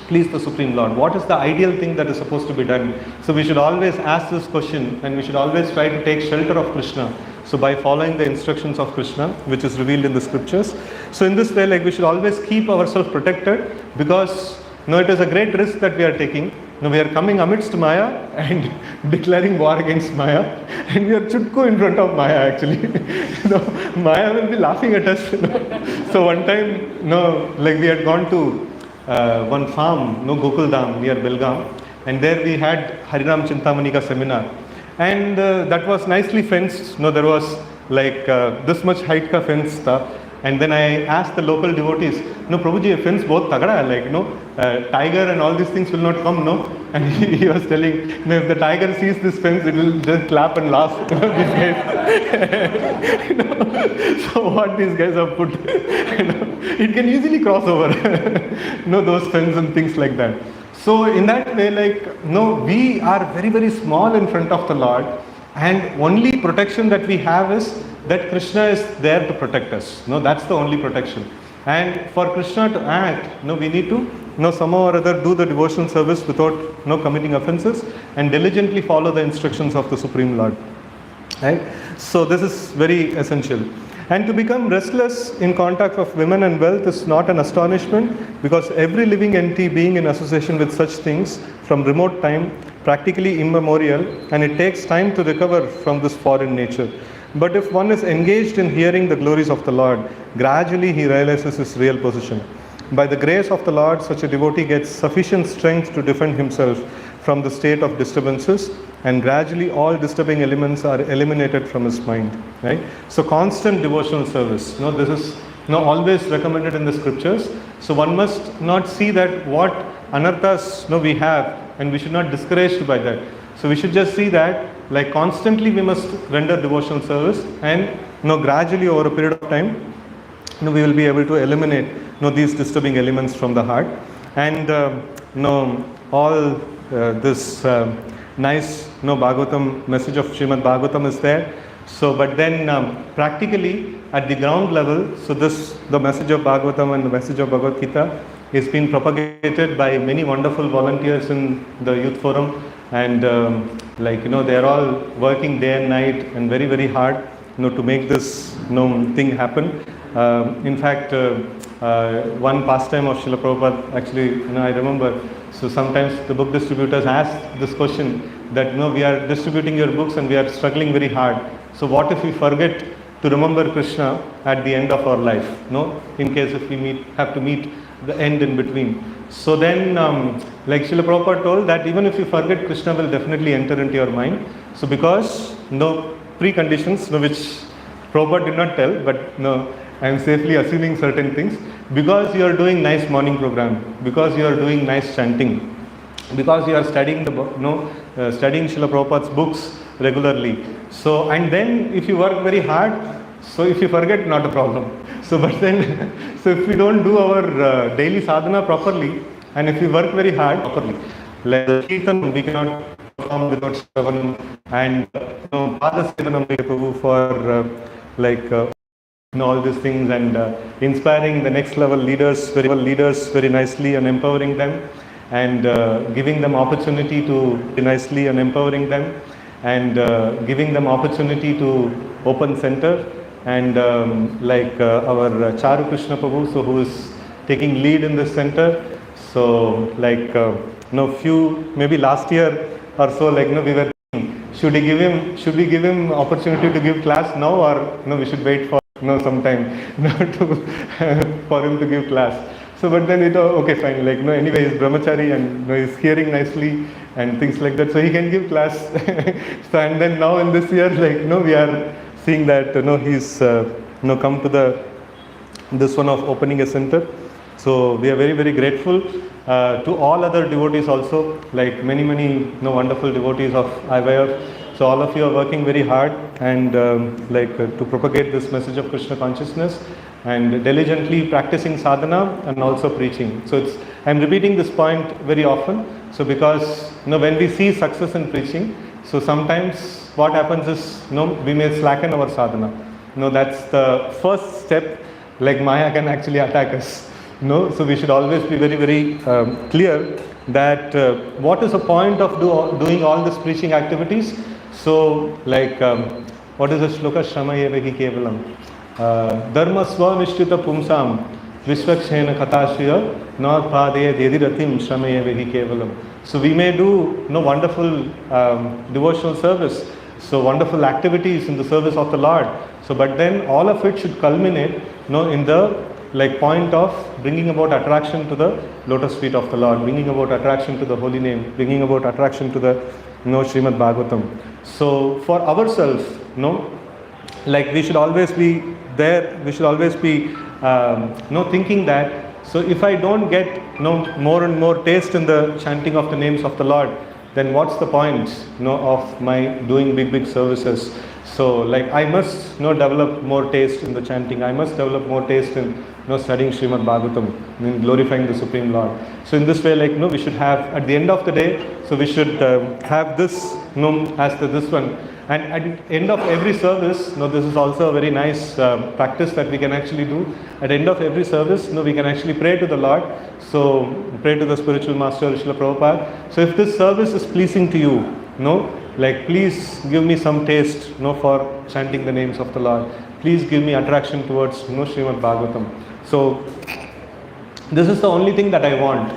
please the Supreme Lord? What is the ideal thing that is supposed to be done? So we should always ask this question, and we should always try to take shelter of Krishna. So by following the instructions of Krishna, which is revealed in the scriptures. So in this way, we should always keep ourselves protected, because it is a great risk that we are taking. We are coming amidst Maya and declaring war against Maya, and we are chutko in front of Maya actually. Maya will be laughing at us. So one time, we had gone to one farm, Gokuldam near Belgaum, and there we had Hariram Chintamani seminar, and that was nicely fenced. There was like this much height ka fence tha. And then I asked the local devotees, no, Prabhuji, a fence both tagada, like, tiger and all these things will not come, no? And he was telling, if the tiger sees this fence, it will just clap and laugh, these guys. So what these guys have put, it can easily cross over, those fences and things like that. So in that way, like, we are very, very small in front of the Lord, and only protection that we have is that Krishna is there to protect us. That's the only protection. And for Krishna to act, we need to, somehow or other do the devotional service without committing offenses and diligently follow the instructions of the Supreme Lord. Right? So this is very essential. And to become restless in contact of women and wealth is not an astonishment, because every living entity being in association with such things from remote time, practically immemorial, and it takes time to recover from this foreign nature. But if one is engaged in hearing the glories of the Lord, gradually he realizes his real position. By the grace of the Lord, such a devotee gets sufficient strength to defend himself from the state of disturbances, and gradually all disturbing elements are eliminated from his mind. Right? So constant devotional service. This is always recommended in the scriptures. So one must not see that what anarthas we have, and we should not be discouraged by that. So we should just see that, like, constantly we must render devotional service, and gradually over a period of time, we will be able to eliminate these disturbing elements from the heart. And all this nice Bhagavatam message of Srimad Bhagavatam is there. So, but then practically at the ground level, so the message of Bhagavatam and the message of Bhagavad Gita is being propagated by many wonderful volunteers in the youth forum, and they are all working day and night and very, very hard to make this thing happen. In fact, one pastime of Srila Prabhupada, actually, I remember, so sometimes the book distributors ask this question that, we are distributing your books and we are struggling very hard. So what if we forget to remember Krishna at the end of our life, in case if we have to meet the end in between. So then, like Srila Prabhupada told, that even if you forget, Krishna will definitely enter into your mind. So because preconditions, which Prabhupada did not tell, but I am safely assuming certain things, because you are doing nice morning program, because you are doing nice chanting, because you are studying studying Srila Prabhupada's books regularly. So, and then if you work very hard, so if you forget, not a problem. So, but then, so if we don't do our daily sadhana properly, and if we work very hard properly, like Kirtan, we cannot perform without Shravanam, and Pada Sevanam Prabhu for all these things, and inspiring the next level leaders very nicely and empowering them, and giving them opportunity to nicely and empowering them, and giving them opportunity to open center, and our Charu Krishna Prabhu, so who is taking lead in this center. So maybe last year or so, we were thinking, should we give him opportunity to give class now, or we should wait for some time for him to give class. So but then okay, fine, anyway he's brahmachari and he's hearing nicely and things like that, so he can give class. So and then now in this year, we are seeing that he's come to this one of opening a center. So we are very, very grateful to all other devotees also, many wonderful devotees of IYMF. So all of you are working very hard and to propagate this message of Krishna consciousness, and diligently practicing sadhana and also preaching. So I'm repeating this point very often. So because when we see success in preaching, so sometimes what happens is we may slacken our sadhana. That's the first step. Maya can actually attack us. So we should always be very, very clear that what is the point of doing all these preaching activities. So what is the shloka? Shramayeva kevalam dharma swanishchita pumsam vishvakshena katashriya na padaya dediratim shramayeva kevalam. So we may do wonderful devotional service, so wonderful activities in the service of the Lord. So but then all of it should culminate in the like point of bringing about attraction to the lotus feet of the Lord, bringing about attraction to the holy name, bringing about attraction to the Srimad Bhagavatam. So for ourselves, like we should always be there, we should always be thinking that, so if I don't get more and more taste in the chanting of the names of the Lord, then what's the point of my doing big services? So like I must develop more taste in the chanting, I must develop more taste in studying Srimad Bhagavatam, in glorifying the Supreme Lord. So in this way, like we should have, at the end of the day, so we should have this as this one. And at the end of every service, this is also a very nice practice that we can actually do. At the end of every service, we can actually pray to the Lord. So pray to the spiritual master, Srila Prabhupada. So if this service is pleasing to you, like please give me some taste, for chanting the names of the Lord. Please give me attraction towards, Srimad Bhagavatam. So this is the only thing that I want,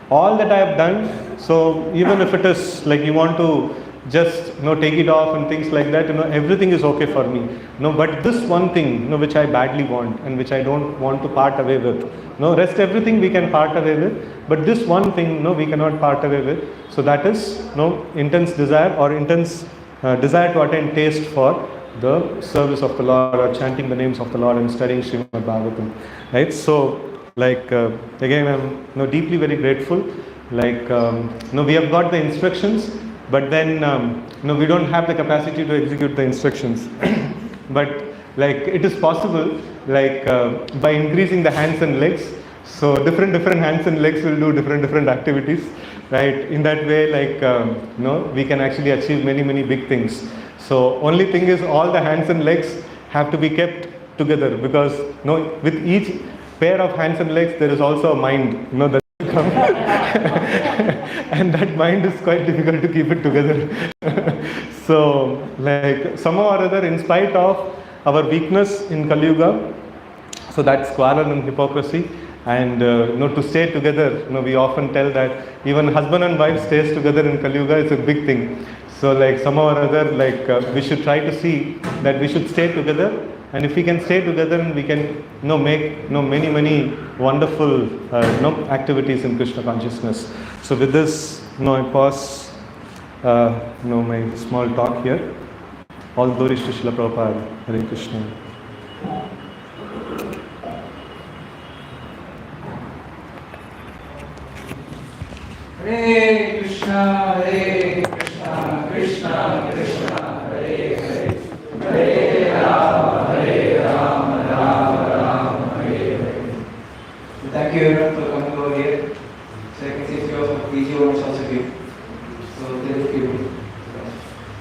all that I have done. So even if it is like you want to just take it off and things like that, everything is okay for me, but this one thing which I badly want and which I don't want to part away with, rest everything we can part away with, but this one thing we cannot part away with. So that is intense desire, or intense desire to attain taste for the service of the Lord, or chanting the names of the Lord and studying Srimad Bhagavatam, right? So like again I'm deeply very grateful, like we have got the instructions, but then we don't have the capacity to execute the instructions. But like it is possible, like by increasing the hands and legs. So different hands and legs will do different activities, right? In that way, like we can actually achieve many big things. So only thing is, all the hands and legs have to be kept together, because with each pair of hands and legs there is also a mind, that will come. And that mind is quite difficult to keep it together. So like somehow or other, in spite of our weakness in Kali Yuga, so that's quarrel and hypocrisy, and to stay together, we often tell that even husband and wife stays together in Kali Yuga is a big thing. So like somehow or other, like we should try to see that we should stay together, and if we can stay together, and we can make many wonderful activities in Krishna consciousness. So with this, I pause my small talk here. All glories to Srila Prabhupada. Hare Krishna. Hare Krishna, Hare Krishna, Krishna Krishna, Hare Hare, Hare Rama, Rama Rama, Hare Hare. Thank you everyone for coming over here. So I can see a few of PG owners also here. So thank you.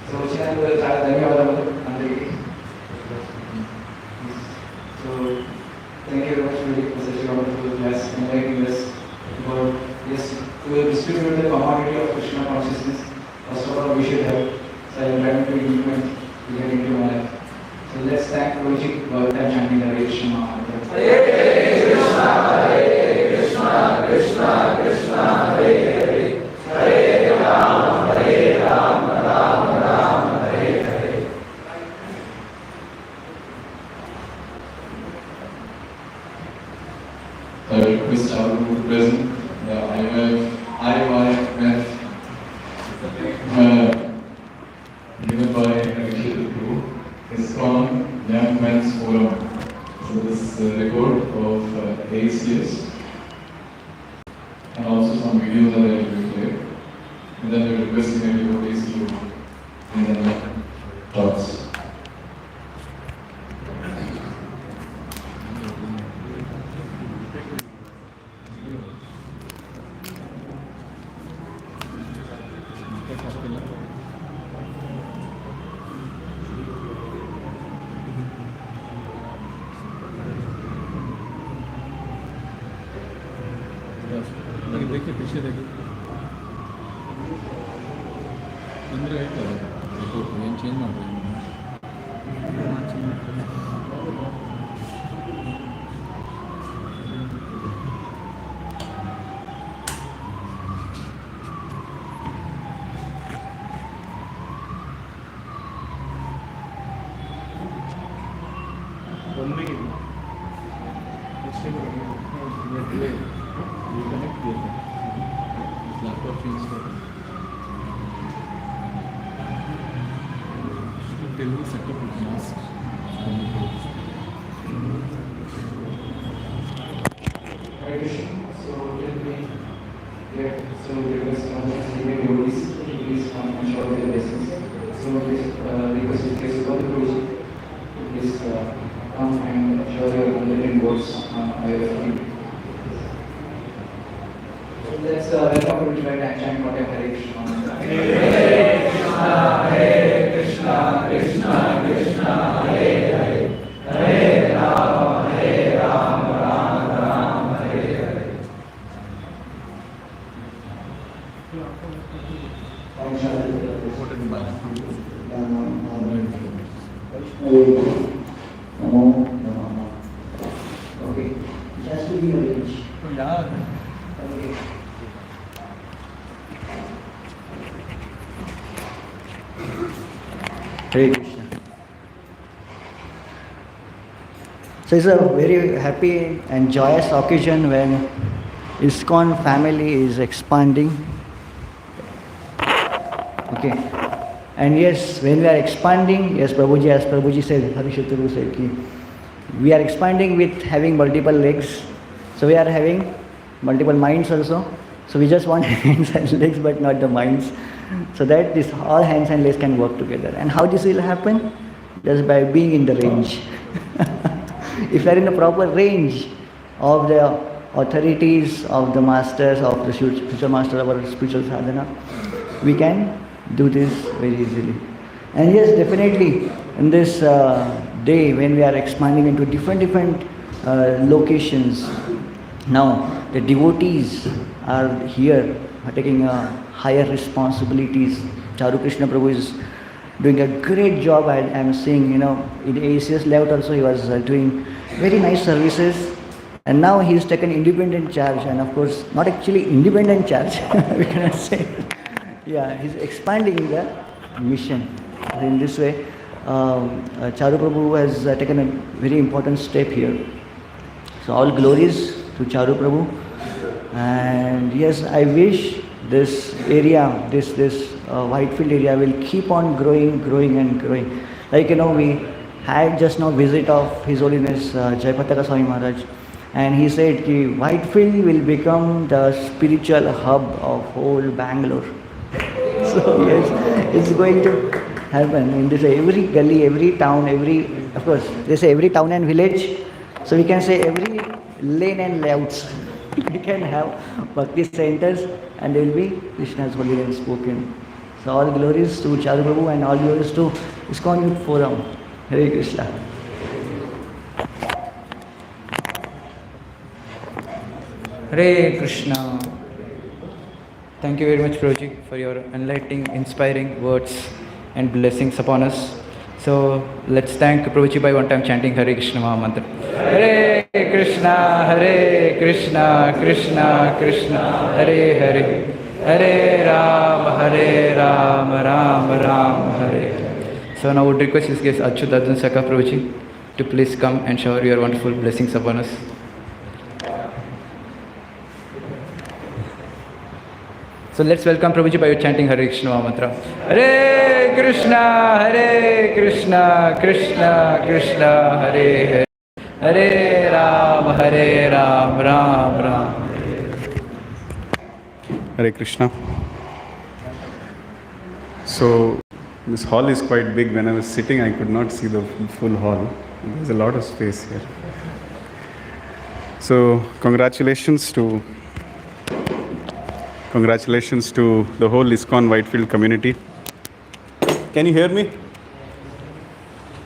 So వచ్చినందుకు చాలా ధన్యవాదాలు అందరికీ. So thank you very much for such a wonderful class, enlightening us about to distribute the commodity of Krishna consciousness. First of all, we should have silent to implement get into my life. So let's thank Guruji for that chanting the Hare Krishna mantra. Hare Krishna, Hare Krishna, Krishna Krishna, Hare Hare, Hare Rama, Rama Rama, Hare Hare. I request our group present, the IYMF given by Akhil Group, Iskcon Young Men's Forum. So this record of ACS, and also some videos that I will play. And then we request maybe what is you in the talks. देखिए पीछे देखिए अंदर है क्या ಏನು change ಮಾಡ್ಬೋದು One minute. till we set up a mosque. Hare Krishna. So till we get so request devotees to please come and show their blessings. So please request Sri Guruji to please come and show your unlimited words on IYMF. So let's welcome Guruji and chant whatever Hare Krishna. Hare Krishna, Hare Krishna, Krishna Krishna, Hare Hare, Hare Rama, Hare Rama, Rama Rama, Hare Hare. Okay, it has to be arranged. Yeah. Okay. Hare Krishna. So it's a very happy and joyous occasion when Iskcon family is expanding. Okay. And yes, when we are expanding, yes, Prabhuji, as Prabhuji said, Harishaturu said, we are expanding with having multiple legs. So we are having multiple minds also. So we just want hands and legs, but not the minds. So that this all hands and legs can work together. And how this will happen? Just by being in the range. If we are in the proper range of the authorities, of the masters, of the spiritual master of our spiritual sadhana, we can do this very easily. And yes, definitely, in this day when we are expanding into different locations, now the devotees are here, are taking higher responsibilities. Charu Krishna Prabhu is doing a great job. I am seeing, in ACS layout also he was doing very nice services. And now he has taken independent charge, and of course, not actually independent charge, we cannot say. Yeah, he's expanding the mission. In this way, Charu Prabhu has taken a very important step here. So all glories to Charu Prabhu. And yes, I wish this area, this Whitefield area will keep on growing and growing. Like, we had just now visit of His Holiness Jayapataka Swami Maharaj. And he said that Whitefield will become the spiritual hub of whole Bangalore. So yes, it's going to happen in this every gully, every town, of course, they say every town and village. So we can say every lane and layouts. We can have Bhakti centers and there will be Krishna's holy name spoken. So all glories to Charu Prabhu and all glories to Iskcon Youth Forum. Hare Krishna. Hare Krishna. Thank you very much, Prabhuji, for your enlightening, inspiring words and blessings upon us. So let's thank Prabhuji by one time chanting Hare Krishna Mahamantra. Hare Krishna, Hare Krishna, Krishna Krishna, Hare Hare, Hare Ram, Ram Ram, Hare Hare. So now I would request His guest Achyut Arjun Saka Prabhuji to please come and shower your wonderful blessings upon us. So let's welcome Prabhuji by chanting Hare Krishna Mahamantra. Hare Krishna, Krishna Krishna, Hare Hare, Hare Ram, Ram Ram. Hare Krishna. So this hall is quite big. When I was sitting, I could not see the full hall. There's a lot of space here. So congratulations to the whole Iskcon Whitefield community. Can you hear me?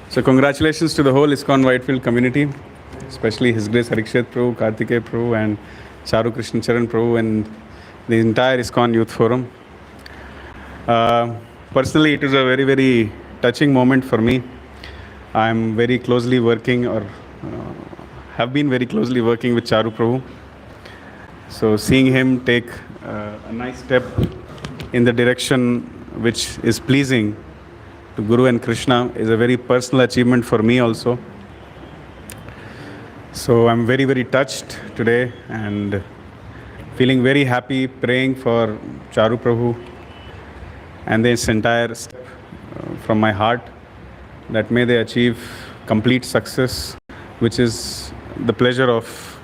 So congratulations to the whole Iskcon Whitefield community, especially His Grace Harikshet Prabhu, Kartikeya Prabhu and Charu Krishna Charan Prabhu and the entire Iskcon Youth Forum. Personally, it is a very, very touching moment for me. I am very closely working have been very closely working with Charu Prabhu. So seeing him take a nice step in the direction which is pleasing to Guru and Krishna is a very personal achievement for me also. So I'm very, very touched today and feeling very happy, praying for Charu Prabhu and this entire step from my heart. that may they achieve complete success, which is the pleasure of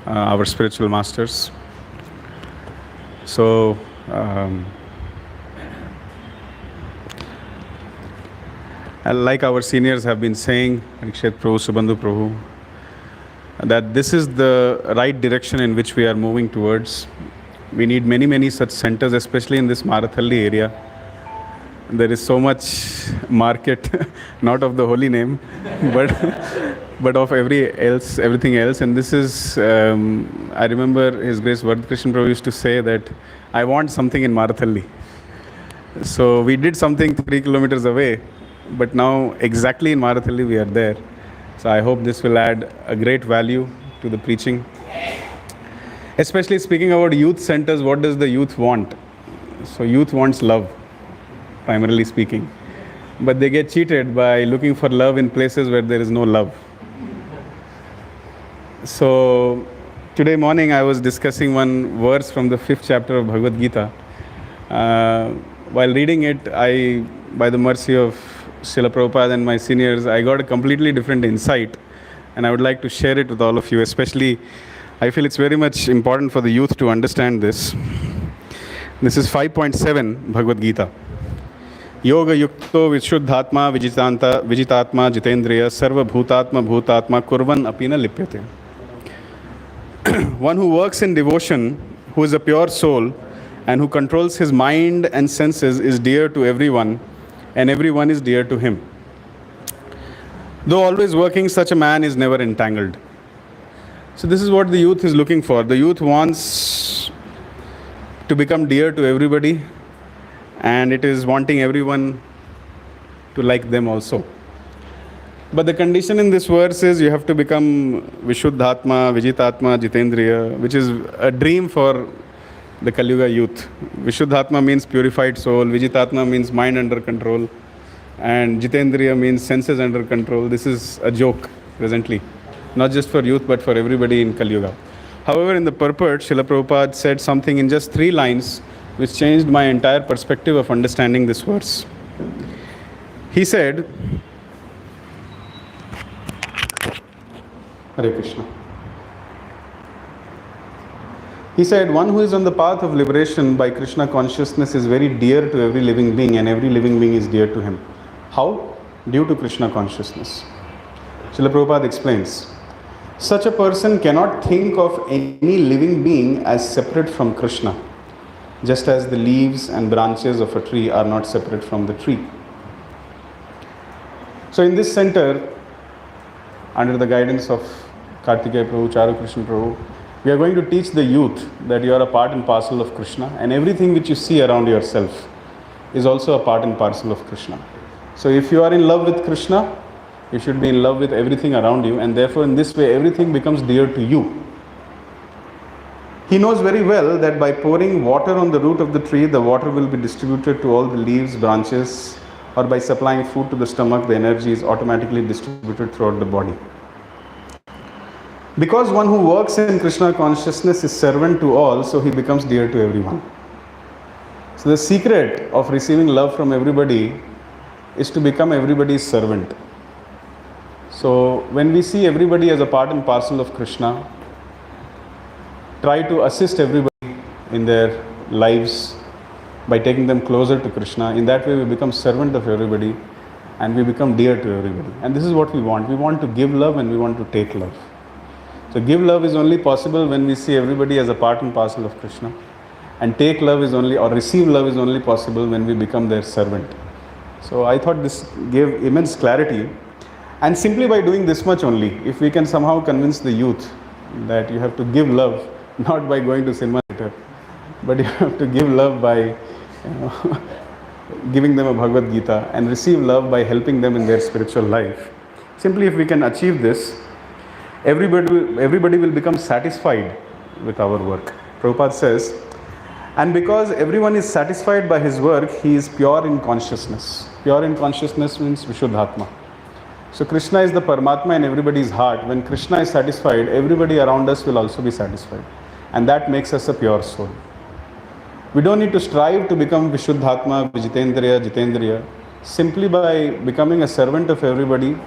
our spiritual masters. So, like our seniors have been saying, Rikshet Prabhu, Subandhu Prabhu, that this is the right direction in which we are moving towards. We need many, many such centers, especially in this Marathahalli area. There is so much market, not of the holy name, but of everything else. And this is, I remember His Grace Vardhkrishnan Prabhu used to say that, I want something in Marathahalli. So we did something 3 kilometers away, but now exactly in Marathahalli we are there. So I hope this will add a great value to the preaching. Especially speaking about youth centers, what does the youth want? So youth wants love, primarily speaking. But they get cheated by looking for love in places where there is no love. So today morning I was discussing one verse from the 5th chapter of Bhagavad Gita. While reading it, by the mercy of Srila Prabhupada and my seniors, I got a completely different insight, and I would like to share it with all of you. Especially, I feel it's very much important for the youth to understand this. This is 5.7 Bhagavad Gita. Yoga yukto vishuddhatma vijitatma jitendriya sarva bhutatma bhutatma kurvan apina lipyate. One who works in devotion, who is a pure soul, and who controls his mind and senses is dear to everyone, and everyone is dear to him. Though always working, such a man is never entangled. So this is what the youth is looking for. The youth wants to become dear to everybody, and it is wanting everyone to like them also. But the condition in this verse is you have to become Vishuddhatma, Vijitatma, Jitendriya, which is a dream for the Kali Yuga youth. Vishuddhatma means purified soul, Vijitatma means mind under control, and Jitendriya means senses under control. This is a joke presently, not just for youth but for everybody in Kali Yuga. However, in the purport, Srila Prabhupada said something in just 3 lines which changed my entire perspective of understanding this verse. He said, Hare Krishna. He said, one who is on the path of liberation by Krishna consciousness is very dear to every living being, and every living being is dear to him. How? Due to Krishna consciousness. Srila Prabhupada explains, such a person cannot think of any living being as separate from Krishna, just as the leaves and branches of a tree are not separate from the tree. So in this center, under the guidance of Kartikeya Prabhu, Charu Krishna Prabhu, we are going to teach the youth that you are a part and parcel of Krishna, and everything which you see around yourself is also a part and parcel of Krishna. So if you are in love with Krishna, you should be in love with everything around you, and therefore in this way everything becomes dear to you. He knows very well that by pouring water on the root of the tree, the water will be distributed to all the leaves, branches, or by supplying food to the stomach, the energy is automatically distributed throughout the body. Because one who works in Krishna consciousness is servant to all, so he becomes dear to everyone. So the secret of receiving love from everybody is to become everybody's servant. So when we see everybody as a part and parcel of Krishna, try to assist everybody in their lives by taking them closer to Krishna. In that way we become servant of everybody and we become dear to everybody. And this is what we want. We want to give love and we want to take love. So give love is only possible when we see everybody as a part and parcel of Krishna. And take love is only, or receive love is only possible when we become their servant. So I thought this gave immense clarity. And simply by doing this much only, if we can somehow convince the youth that you have to give love, not by going to cinema theater, but you have to give love by giving them a Bhagavad Gita, and receive love by helping them in their spiritual life. Simply if we can achieve this, everybody will become satisfied with our work. Prabhupada says, and because everyone is satisfied by his work, he is pure in consciousness. Pure in consciousness means Vishuddhatma. So Krishna is the Paramatma in everybody's heart. When Krishna is satisfied, everybody around us will also be satisfied. And that makes us a pure soul. We don't need to strive to become Vishuddhatma, Vijitendriya, Jitendriya. simply by becoming a servant of everybody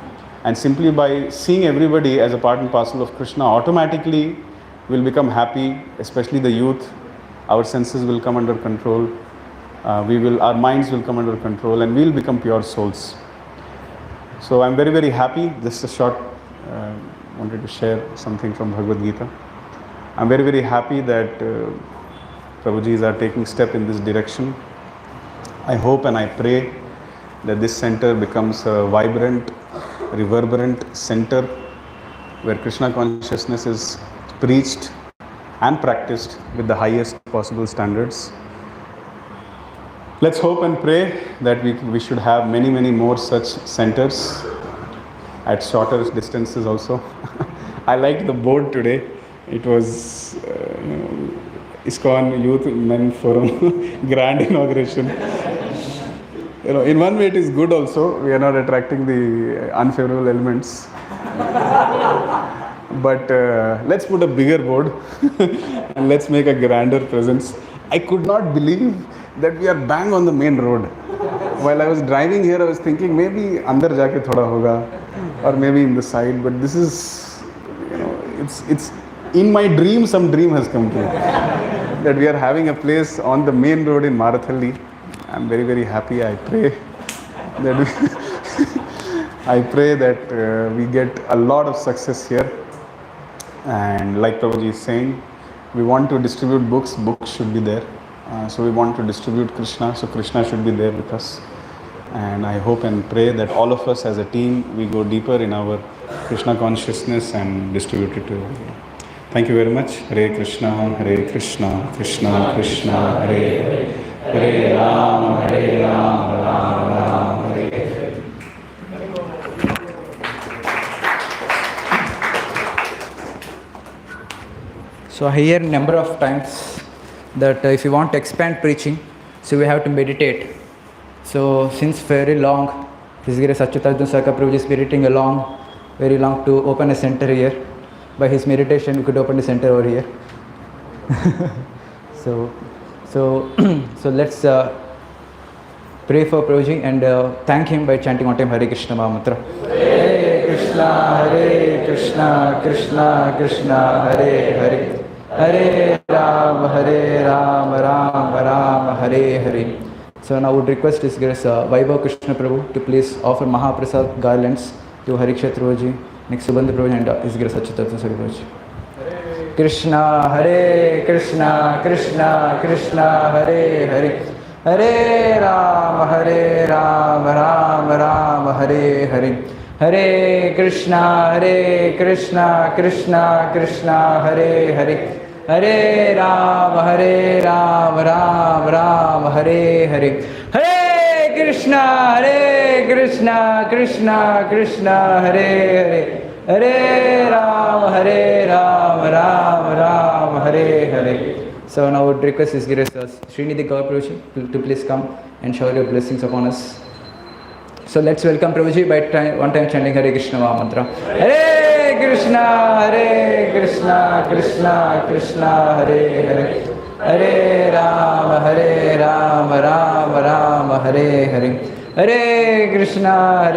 and simply by seeing everybody as a part and parcel of Krishna, automatically we'll become happy, especially the youth. Our senses will come under control. Our minds will come under control, and we'll become pure souls. So I'm very, very happy. Just a short, wanted to share something from Bhagavad Gita. I'm very, very happy that Prabhujis are taking step in this direction. I hope and I pray that this center becomes a vibrant, reverberant center where Krishna consciousness is preached and practiced with the highest possible standards. Let's hope and pray that we should have many, many more such centers at shorter distances also. I liked the board today. It was Iskcon Youth Men Forum Grand Inauguration. In one way it is good also. We are not attracting the unfavorable elements. But let's put a bigger board and let's make a grander presence. I could not believe that we are bang on the main road. While I was driving here, I was thinking maybe andar jaake thoda hoga, or maybe in the side. But this is, it's in my dream. Some dream has come true that we are having a place on the main road in Marathahalli. I'm very, very happy. I pray that we get a lot of success here. And like Prabhuji is saying, we want to distribute books. Books should be there. So we want to distribute Krishna. So Krishna should be there with us. And I hope and pray that all of us as a team, we go deeper in our Krishna consciousness and distribute it to everyone. Thank you very much. Hare Krishna, Krishna Krishna, Hare Hare. Hare Ram, Ram Ram, Hare Hare. So I hear number of times that if you want to expand preaching, so we have to meditate. So since very long, His Grace Achyutarjuna Saka Prabhuji is meditating very long to open a center here. By his meditation, we could open a center over here. So let's pray for Prabhuji and thank him by chanting one time Hare Krishna Mahamantra. Hare Krishna, Krishna Krishna, Hare Hare. Hare Ram, Ram Ram, Hare Hare. So now I would request His Grace Vaibhav Krishna Prabhu to please offer Mahaprasad garlands to Harikshetra Prabhuji, next Subandha Prabhuji and His Grace Achyutarjuna Saka Prabhuji. Krishna, Hare Krishna, Krishna Krishna, Hare Hare. Hare Ram, Ram Ram, Hare Hare. Hare Krishna, Krishna Krishna, Hare Hare. Hare Ram, Ram Ram, Hare Hare. Hare Krishna, Krishna Krishna, Hare Hare. Hare Ram, Ram Hare Hare. So now I would request His Grace Srinidhi Gaur Prabhuji to please come and shower your blessings upon us. So let's welcome Prabhuji by one time chanting Hare Krishna Mahamantra. Hare Krishna, Krishna Krishna, Hare Hare. Hare Ram, Ram Hare Hare. Hare Krishna,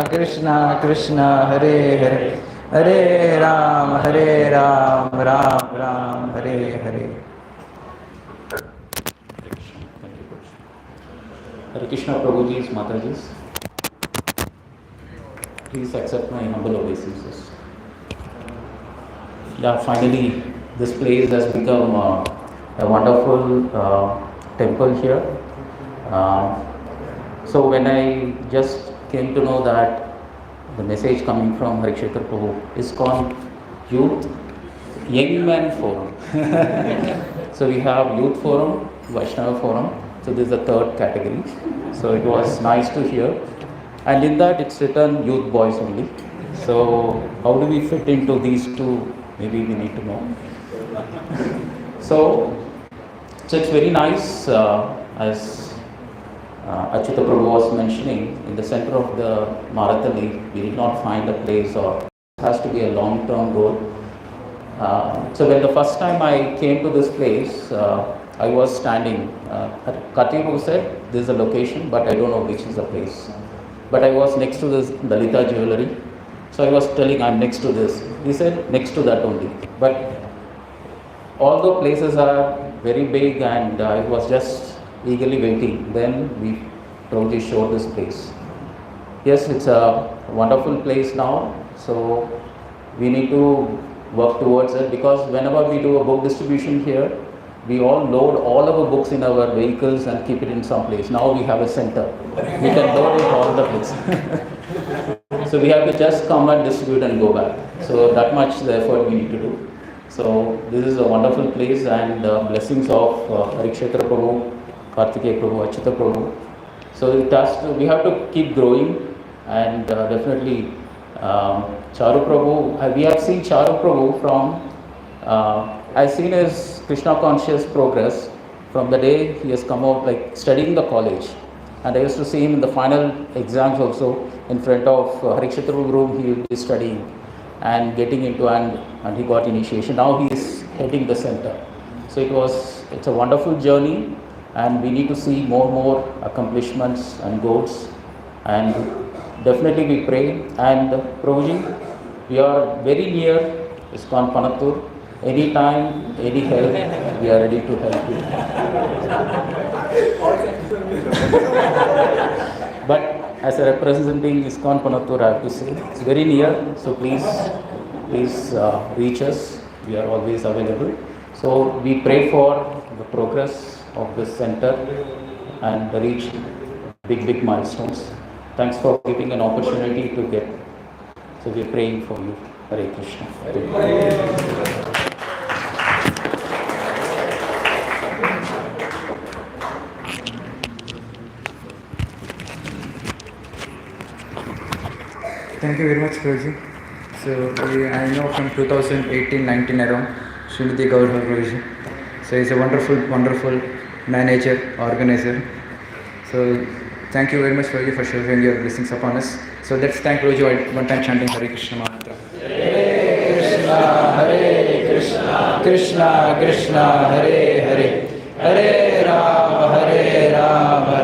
Krishna Krishna, Hare Hare. Hare Ram, Ram Hare Hare. Hare Krishna Prabhuji's, Mataji's. Please accept my humble obeisances. Yeah, finally, this place has become a wonderful temple here. So when I just came to know that the message coming from Harikshetra Prabhu is called Youth Young Men Forum. So we have Youth Forum, Vaishnava Forum. So this is the third category. So it was nice to hear. And in that it's written Youth Boys only. So how do we fit into these two? Maybe we need to know. So it's very nice as Achyuta Prabhu was mentioning, in the center of the Marathahalli, we did not find a place, or it has to be a long-term goal. So when the first time I came to this place, I was standing. Katibu said this is a location, but I don't know which is the place. But I was next to this Dalita jewelry. So I was telling I'm next to this. He said next to that only. But all the places are very big and I was just eagerly waiting. Then we probably showed this place. Yes, it's a wonderful place now. So we need to work towards it because whenever we do a book distribution here, we all load all our books in our vehicles and keep it in some place. Now we have a center. We can load it all the place. So we have to just come and distribute and go back. So that much the effort we need to do. So this is a wonderful place and blessings of Harikshetra Prabhu, Kartikeya Prabhu, Achyuta Prabhu. So it has to, we have to keep growing and definitely Charu Prabhu, we have seen Charu Prabhu from, I've seen his Krishna conscious progress from the day he has come out like studying the college. And I used to see him in the final exams also in front of Harikshetra room he will be studying and getting into and he got initiation. Now he is heading the center. So it's a wonderful journey and we need to see more accomplishments and goals and definitely we pray and Prabhuji, we are very near Iskcon Panattur. Anytime, any help, we are ready to help you. But as a representing Iskcon Panattur, I have to say, it's very near, so please reach us. We are always available. So we pray for the progress of this center and reach big milestones. Thanks for giving an opportunity to get. So we are praying for you. Hare Krishna. Thank you very much, Prabhuji. So I know from 2018-19 around Srinidhi Gaurav Prabhuji. So he's a wonderful manager, organizer. So thank you very much, Prabhuji, for sharing your blessings upon us. So let's thank Prabhuji one time chanting Hare Krishna Mantra. Hare Krishna, Krishna Krishna, Hare Hare, Hare Rama, Rama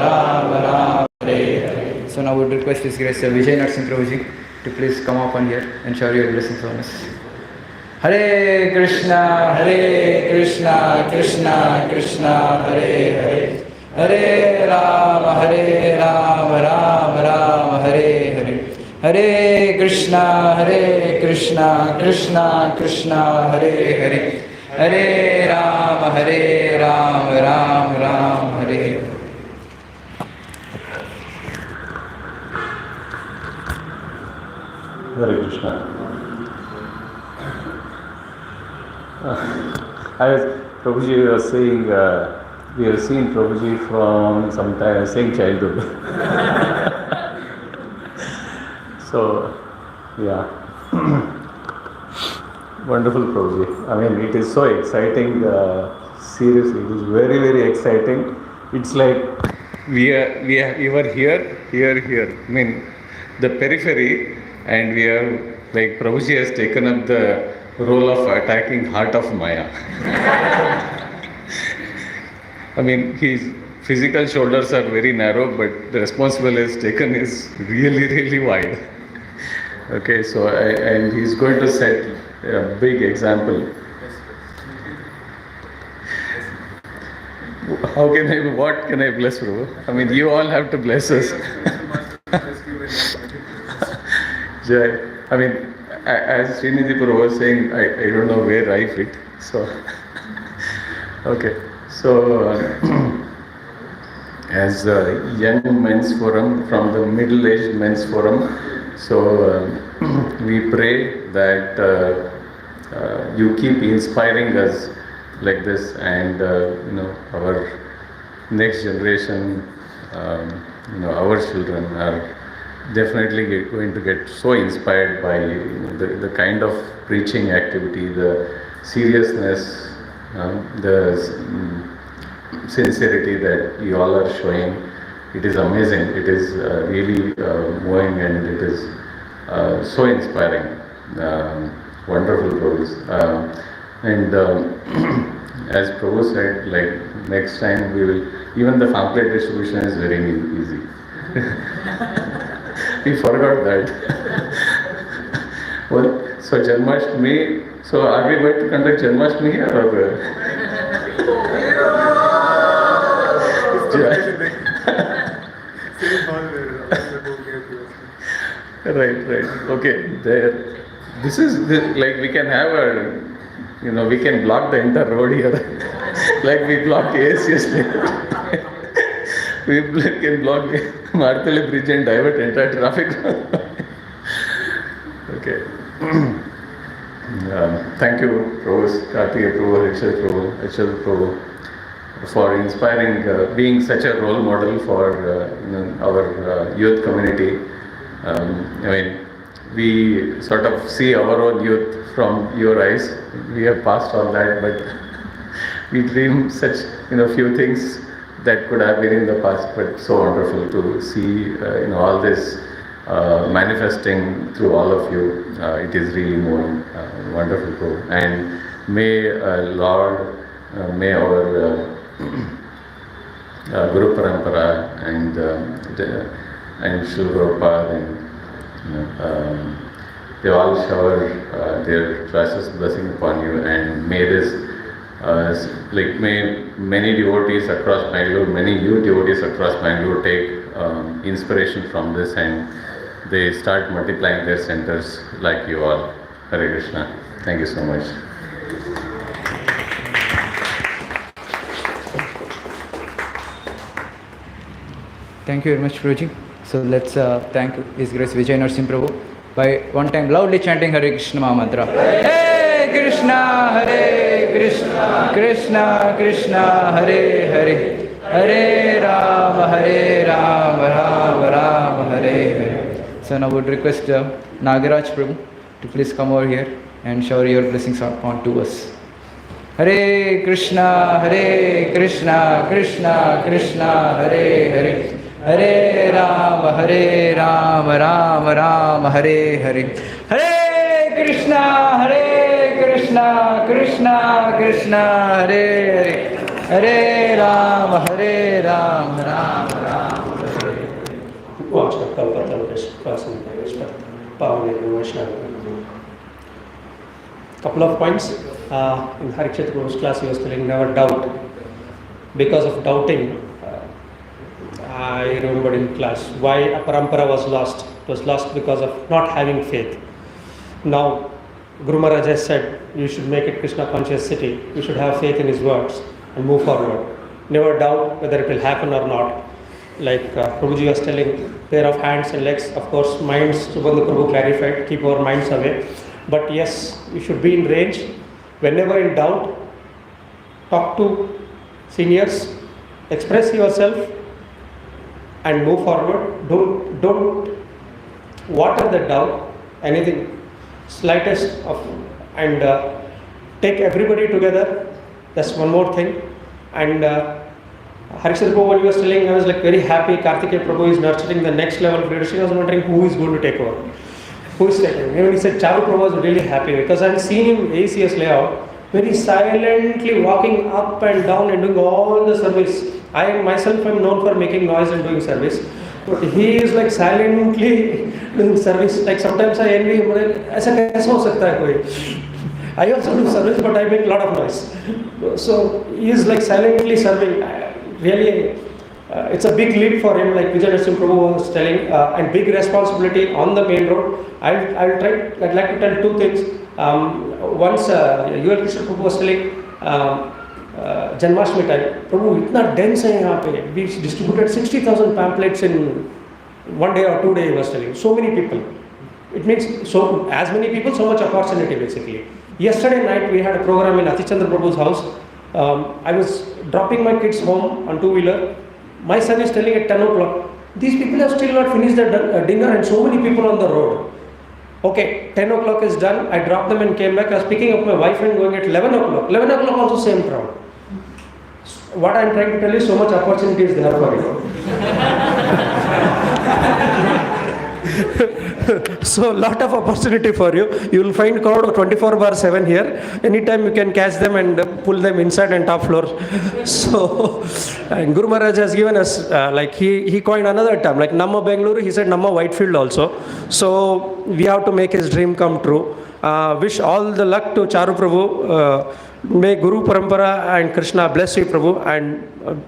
Rama, Hare Hare. So now we would request His Grace Vijay Narsingh Prabhuji to please come up on here and share your blessings on us. Hare Krishna, Krishna Krishna, Hare Hare, Hare Rama, Rama Rama, Hare Hare. Hare Krishna, Krishna Krishna, Hare Hare, Hare Rama, Rama Hare Hare. Hare Krishna. Prabhuji was saying, we have seen Prabhuji from sometime, saying childhood. So, yeah. Wonderful Prabhuji. I mean, it is so exciting. Seriously, it is very exciting. It's like we were here. I mean, the periphery. And we have, like Prabhuji has taken up the role of attacking heart of Maya. I mean, his physical shoulders are very narrow, but the responsibility has taken is really wide. Okay, so and he's going to set a big example. What can I bless, Prabhu? I mean, you all have to bless us. I mean, as Srinidhi Prabhu was saying, I don't know where I fit. So, okay. So, as a young men's forum, from the middle-aged men's forum, so we pray that you keep inspiring us like this, and our next generation, our children are definitely going to get so inspired by the kind of preaching activity, the seriousness, the sincerity that you all are showing. It is amazing. It is really moving, and it is so inspiring. Wonderful, Prabhus. And as Prabhu said, like next time we will, even the pamphlet distribution is very easy. We forgot that. Well, so Janmashtami, so are we going to conduct Janmashtami here or? Right. Okay. There. This is like we can have a, we can block the entire road here, like we blocked ACS. We can block Marathahalli bridge and divert entire traffic. Okay. Thank you, Prabhu, Karthikeya Prabhu, Harishad Prabhu, for inspiring, being such a role model for our youth community. We sort of see our own youth from your eyes. We have passed all that, but we dream such few things that could have been in the past. But so wonderful to see all this manifesting through all of you. It is really more wonderful. And may Lord, may our Guru Parampara and Srila Prabhupada and they all shower their precious blessing upon you, and may this, may many devotees across Bangalore, many youth devotees across Bangalore take inspiration from this and they start multiplying their centers like you all. Hare Krishna. Thank you so much. Thank you very much, Prabhuji. So let's thank His Grace Vijay Narsim Prabhu by one time loudly chanting Hare Krishna Mahamantra. Hare Krishna, Hare Krishna, Krishna Krishna, Hare Hare, Hare Rama, Rama Rama, Hare Hare. So now I would request Nagaraj Prabhu to please come over here and shower your blessings upon to us. Hare Krishna, Krishna Krishna, Hare Hare, Hare Rama, Rama Rama, Hare Hare. Hare Krishna, Krishna Krishna, Hare Hare, Hare Rama, Rama Rama, Hare Hare. Couple of points. In Harikshit Guru's class, he was telling never doubt. Because of doubting, I remembered in class why a parampara was lost. It was lost because of not having faith. Now, Guru Maharaj has said you should make it Krishna conscious city. You should have faith in his words and move forward. Never doubt whether it will happen or not. Like Prabhuji was telling, pair of hands and legs, of course, minds, Subandhu Prabhu clarified, keep our minds away. But yes, you should be in range. Whenever in doubt, talk to seniors, express yourself and move forward. Don't water the doubt, anything slightest of, and take everybody together. That's one more thing. And Harishad Prabhu, when he was telling, I was like very happy. Karthikeya Prabhu is nurturing the next level of leadership. I was wondering who is going to take over. Who is taking? When he said Charu Prabhu, I was really happy because I've seen him ACS layout very silently walking up and down and doing all the service. I myself am known for making noise and doing service, but he is like silently doing service. Like sometimes I envy him. ऐसा कैसे हो सकता है कोई? I also do service, but I make a lot of noise. So he is like silently serving. Really, it's a big leap for him, like Vijay Narsim Prabhu was telling, and big responsibility on the main road. I'd like to tell two things. Once UL Krishna Prabhu was telling Janmashtami time, Prabhu, itna dense hai yahan pe. We distributed 60,000 pamphlets in one day or 2 days, he was telling. So many people. It means so as many people, so much opportunity basically. Yesterday night we had a program in Atichandra Prabhu's house. I was dropping my kids home on two-wheeler. My son is telling at 10 o'clock, these people have still not finished their dinner and so many people on the road. Okay, 10 o'clock is done. I dropped them and came back. I was picking up my wife and going at 11 o'clock. 11 o'clock also same crowd. What I am trying to tell you, so much opportunity is there for you. So lot of opportunity for you. You will find crowd 24/7 here. Anytime you can catch them and pull them inside and top floor. So and Guru Maharaj has given us like he coined another term like Namma Bengaluru. He said Namma Whitefield also. So we have to make his dream come true. Wish all the luck to Charu Prabhu. May Guru Parampara and Krishna bless you, Prabhu, and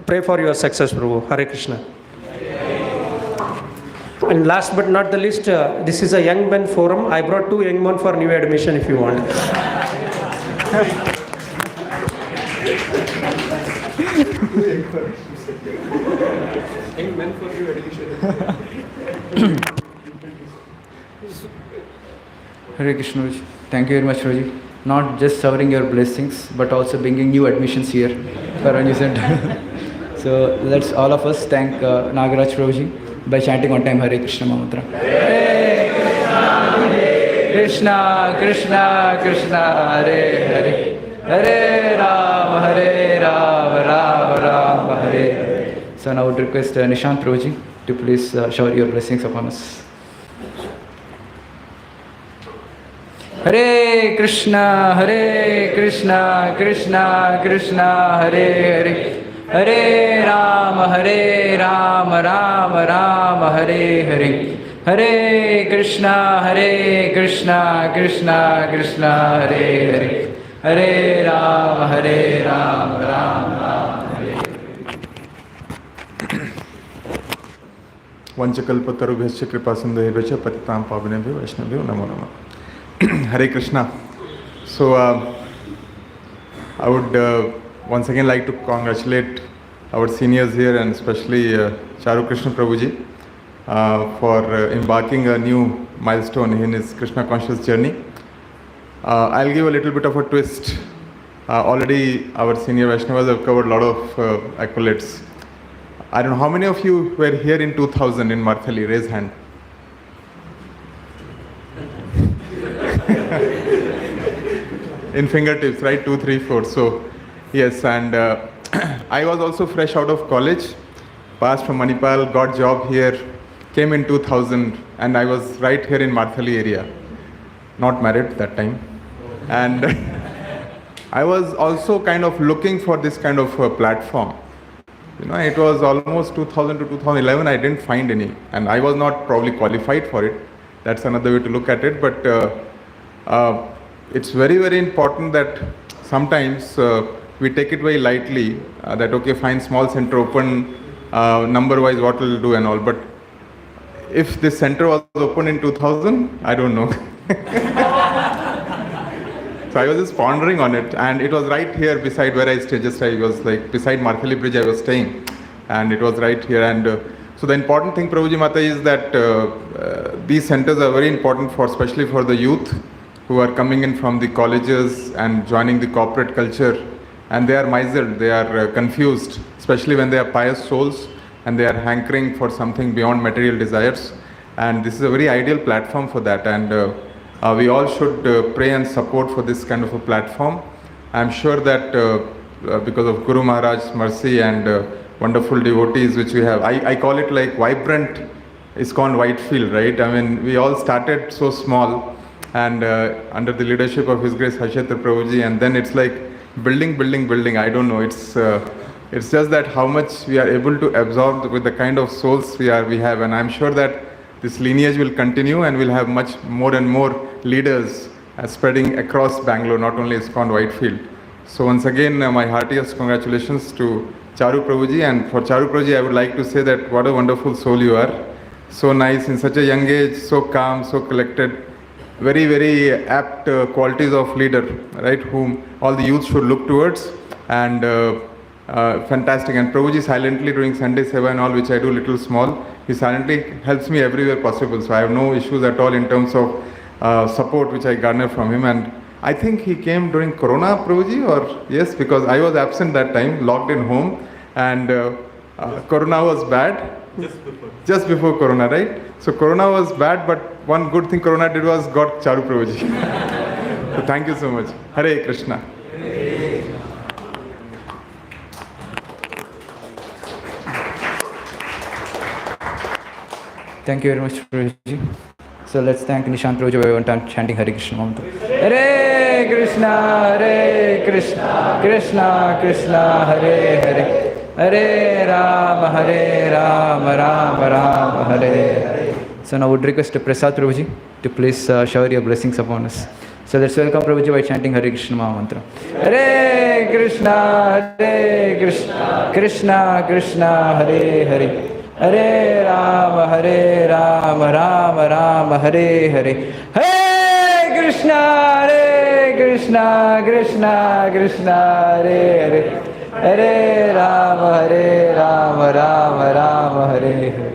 pray for your success, Prabhu. Hare Krishna. And last but not the least, this is a young men forum. I brought 2 young men for new admission if you want. Young men for new admission. Hare Krishna, Roji. Thank you very much, Roji. Not just showering your blessings, but also bringing new admissions here for our new center. So let's all of us thank Nagaraj Roji by chanting on time Hare Krishna Mantra. Hare Krishna, Krishna Krishna, Hare Hare, Hare Rama, Rama Rama, Hare Hare. So now I would request Nishant Roji to please shower your blessings upon us. Hare Krishna, Krishna Krishna, Hare Hare, Hare Rama, Rama Hare Hare, Hare Krishna, Krishna Krishna, Hare Hare, Hare Rama, Rama Hare Hare. Vanchakalpatarubhyascha kripasindhubhyascha patitam pavanebhyo vaishnavyo namo namah. Hare Krishna. So I would once again like to congratulate our seniors here and especially Charu Krishna Prabhuji for embarking a new milestone in his Krishna conscious journey. I'll give a little bit of a twist. Already our senior Vaishnavas have covered a lot of accolades. I don't know how many of you were here in 2000 in Marathahalli. Raise hand. In fingertips, right? 2, 3, 4. So, yes, and I was also fresh out of college, passed from Manipal, got job here, came in 2000, and I was right here in Marathahalli area. Not married that time. And I was also kind of looking for this kind of platform. You know, it was almost 2000 to 2011, I didn't find any. And I was not probably qualified for it. That's another way to look at it. But it's very, very important that sometimes we take it very lightly, that okay, fine, small center open, number-wise what will do and all. But if this center was open in 2000, I don't know. So I was just pondering on it, and it was right here beside where I stayed. Just I was like beside Marathahalli Bridge I was staying, and it was right here. And so the important thing, Prabhuji Mata, is that these centers are very important for, especially for the youth who are coming in from the colleges and joining the corporate culture, and they are misled, they are confused, especially when they are pious souls and they are hankering for something beyond material desires. And this is a very ideal platform for that, and we all should pray and support for this kind of a platform. I am sure that because of Guru Maharaj's mercy and wonderful devotees which we have, I call it like vibrant Iskcon Whitefield, right? I mean, we all started so small, and under the leadership of His Grace Harshetar Prabhuji, and then it's like building. I don't know, it's just that how much we are able to absorb with the kind of souls we have, and I'm sure that this lineage will continue and we'll have much more and more leaders spreading across Bangalore, not only Iskcon Whitefield. So once again, my heartiest congratulations to Charu Prabhuji, and for Charu Prabhuji I would like to say that what a wonderful soul you are. So nice in such a young age, so calm, so collected. Very, very apt qualities of leader, right, whom all the youth should look towards, and fantastic. And Prabhuji silently doing Sunday Seva and all, which I do little small, he silently helps me everywhere possible. So I have no issues at all in terms of support which I garner from him. And I think he came during Corona, Prabhuji, or yes, because I was absent that time, locked in home, and Corona was bad. Just before Corona, right? So Corona was bad, but one good thing Corona did was got Charu Prabhuji. So thank you so much. Hare Krishna. Thank you very much, Prabhuji. So let's thank Nishant Prabhuji by one time chanting Hare Krishna mantra. Hare Krishna, Krishna Krishna, Hare Hare, Hare Rama, Rama Rama, Hare Hare. So now I would request Prasad Prabhuji to please shower your blessings upon us. So let's welcome Prabhuji by chanting Hare Krishna mantra. Hare Krishna, Krishna Krishna, Hare Hare, Hare Rama, Rama Rama, Hare Hare. Hare Krishna, Krishna Krishna, Hare Hare, Hare Rama, Rama Hare Hare.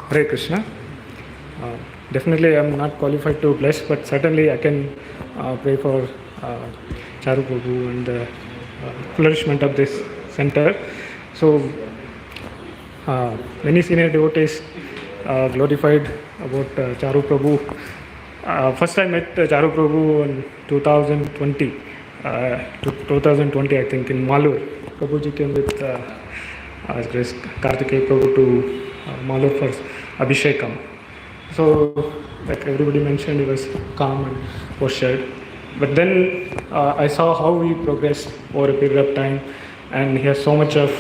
Hare Krishna. Definitely I am not qualified to bless, but certainly I can pray for Charu Prabhu and the flourishment of this center. So many senior devotees glorified about Charu Prabhu. First I met Charu Prabhu in 2020 I think, in Malur. Prabhuji came with His Grace Kartikeya Prabhu to Malur for Abhishekam. So, like everybody mentioned, he was calm and postured. But then I saw how he progressed over a period of time, and he has so much of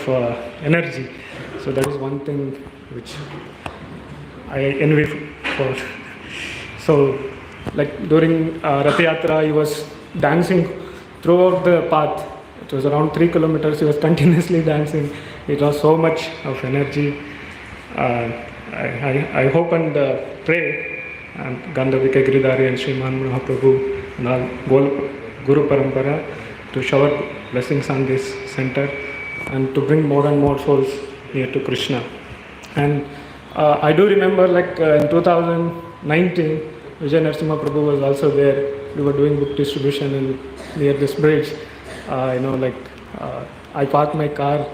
energy. So that is one thing which I envy for. So, like during Rath Yatra, he was dancing throughout the path. It was around 3 kilometers. He was continuously dancing. It was so much of energy. I hope and pray, and Gandhavika Giridhari and Sriman Mahaprabhu and all Guru Parampara to shower blessings on this center and to bring more and more souls near to Krishna. And I do remember, like in 2019, Vijay Narasimha Prabhu was also there. We were doing book distribution near this bridge. I parked my car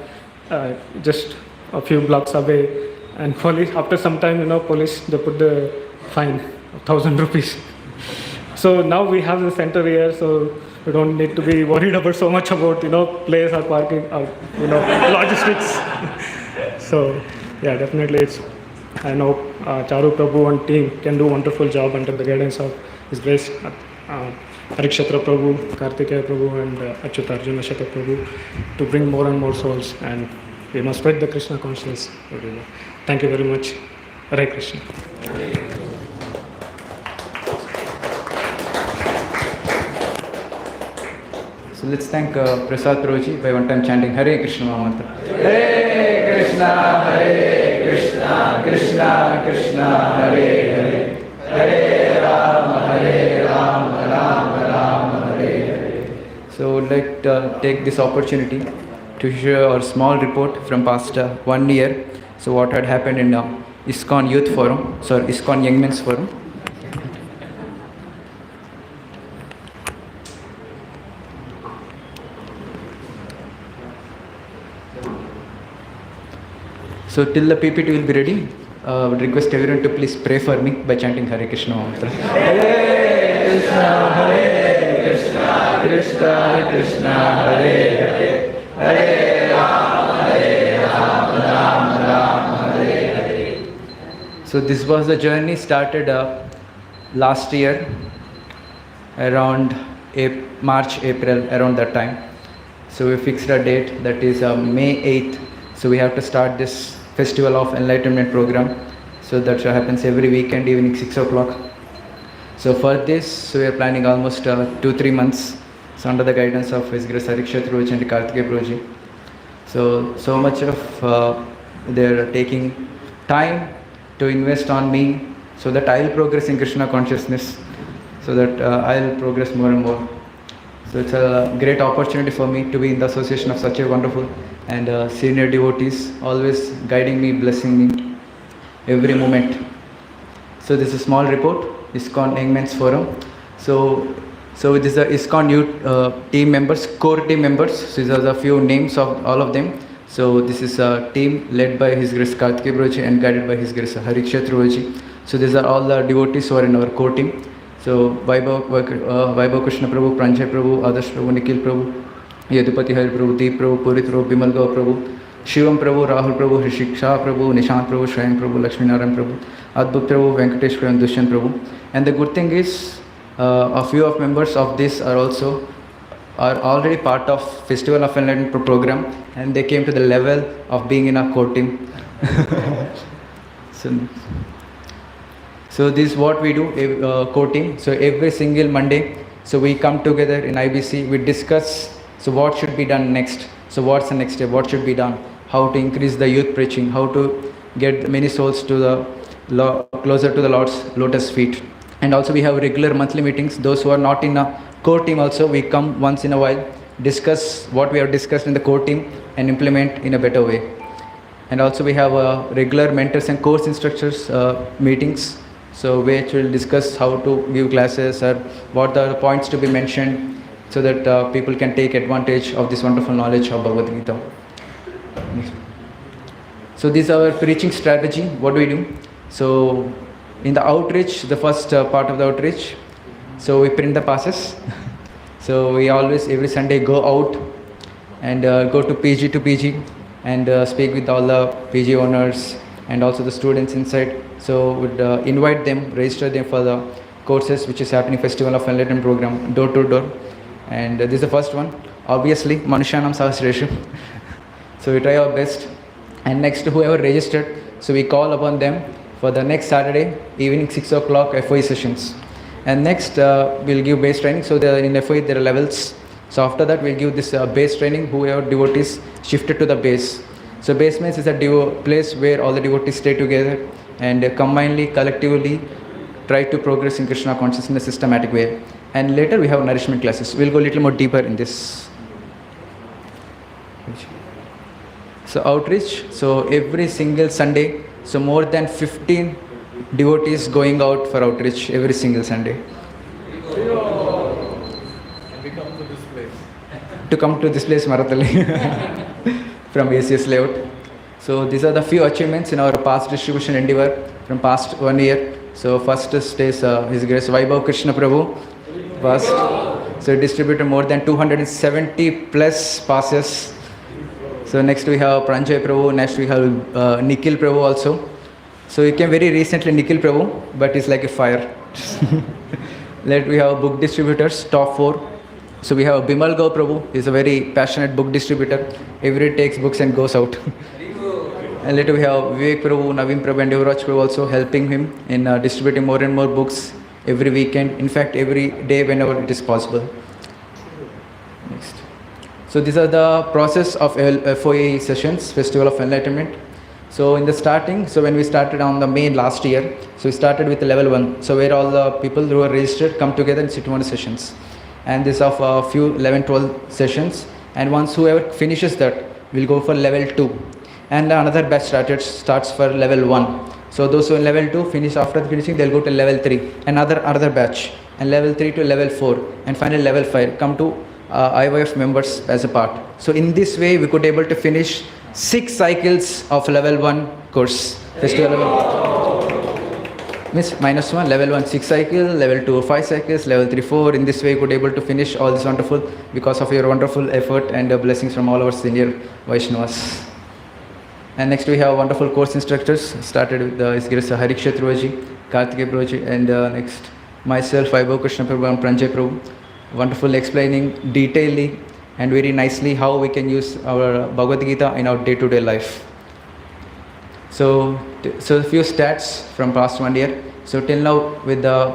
just a few blocks away. And police, after some time, police, they put the fine of 1,000 rupees. So now we have the center here, so we don't need to be worried about so much about, place or parking or, logistics. So, yeah, definitely I know Charu Prabhu and team can do a wonderful job under the guidance of His Grace Harikshatra Prabhu, Kartikeya Prabhu and Achyutarjuna Shata Prabhu to bring more and more souls, and we must spread the Krishna consciousness everywhere. Thank you very much. Hare Krishna. So let's thank Prasad Prabhuji by one time chanting Hare Krishna mantra. Hare Krishna, Krishna Krishna, Hare Hare, Hare Rama, Rama Hare Hare. So I would like to take this opportunity to share a small report from past 1 year. So what had happened in Iskcon Youth Forum, Iskcon Young Men's Forum. So till the PPT will be ready, I would request everyone to please pray for me by chanting Hare Krishna mantra. Hare Krishna, Krishna Krishna, Hare Hare, Hare Rama, Rama Hare Hare. So this was the journey started last year, around March, April, around that time. So we fixed a date, that is May 8th. So we have to start this Festival of Enlightenment program. So that happens every weekend, evening 6 o'clock. So for this, so we are planning almost 2-3 months. So under the guidance of His Grace Harikshatra Prabhuji and Kartikeya Prabhuji. So much of they are taking time to invest on me, so that I will progress in Krishna consciousness, so that I will progress more and more. So it's a great opportunity for me to be in the association of such a wonderful and senior devotees, always guiding me, blessing me every moment. So this is a small report, Iskcon Young Men's Forum. So this is the Iskcon youth team members, core team members. So these are the few names of all of them. So this is a team led by His Grace Kartikeya Prabhuji and guided by His Grace Harikshatra Prabhuji. So these are all the devotees who are in our core team. So Vaibhav Krishna Prabhu, Pranjay Prabhu, Adarsh Prabhu, Nikhil Prabhu, Yadupati Hari Prabhu, Deep Prabhu, Purit Prabhu, Bimal Gaur Prabhu, Shivam Prabhu, Rahul Prabhu, Rishiksha Prabhu, Nishant Prabhu, Shwayan Prabhu, Lakshmi Narayan Prabhu, Adbhut Prabhu, Venkatesh Prabhu, and Dushyant Prabhu. And the good thing is, a few of members of this are already part of Festival of Enlightenment program, and they came to the level of being in a core team. So this is what we do, core team. So every single Monday, so we come together in IBC, we discuss, so what should be done next, so what's the next step, what should be done, how to increase the youth preaching, how to get many souls to the closer to the Lord's lotus feet. And also we have regular monthly meetings. Those who are not in a core team also, we come once in a while, discuss what we have discussed in the core team and implement in a better way. And also we have regular mentors and course instructors meetings, so which will discuss how to give classes or what are the points to be mentioned, so that people can take advantage of this wonderful knowledge of Bhagavad Gita. So this is our preaching strategy. What do we do? So in the outreach, the first part of the outreach, so we print the passes. So we always every Sunday go out and go to PG to PG and speak with all the PG owners and also the students inside. So would invite them, register them for the courses which is happening Festival of Enlightenment program, door to door. And this is the first one. Obviously, Manushanam Sahasresham. So we try our best. And next, whoever registered, so we call upon them for the next Saturday evening 6 o'clock FOE sessions. And next we'll give base training. So in FOE there are levels. So after that we'll give this base training, whoever devotees shifted to the base. So base means is a place where all the devotees stay together and combinedly, collectively try to progress in Krishna consciousness in a systematic way. And later we have nourishment classes. We'll go a little more deeper in this. So outreach, so every single Sunday, so more than 15 devotees going out for outreach every single Sunday. And we come to this place. To come to this place, Marathahalli, from ACS layout. So these are the few achievements in our past distribution endeavor from past 1 year. So first stays His Grace Vaibhav Krishna Prabhu. First, so he distributed more than 270 plus passes. So next we have Pranjay Prabhu, next we have Nikhil Prabhu also. So he came very recently, Nikhil Prabhu, but he's like a fire. Let we have book distributors, top 4. So we have Bimal Gau Prabhu, he's a very passionate book distributor. Every day takes books and goes out. And later we have Vivek Prabhu, Naveen Prabhu and Yuvraj Prabhu also helping him in distributing more and more books every weekend. In fact, every day whenever it is possible. Next. So these are the process of FOA sessions, Festival of Enlightenment. So in the starting, so when we started on the May last year, so we started with level 1. So where all the people who are registered come together and sit in one sessions. And this of a few 11-12 sessions. And once whoever finishes that, will go for level 2. And another batch starts for level 1. So those who in level 2 finish, after finishing they'll go to level 3. Another batch. And level 3 to level 4. And finally level 5 come to IYF members as a part. So in this way we could able to finish 6 cycles of level 1 course. Festival level means -1, level 1 6 cycles, level 2 5 cycles, level 3 4. In this way we could able to finish all this wonderful because of your wonderful effort and blessings from all our senior Vaishnavas. And next we have wonderful course instructors, started with His Grace Harikshatraji, Kartikeya Prabhuji, and next myself, Vaibhav Krishna Prabhu and Pranjay Prabhu, wonderful explaining detailedly and very nicely how we can use our Bhagavad Gita in our day-to-day life. So a few stats from past 1 year. So till now, with the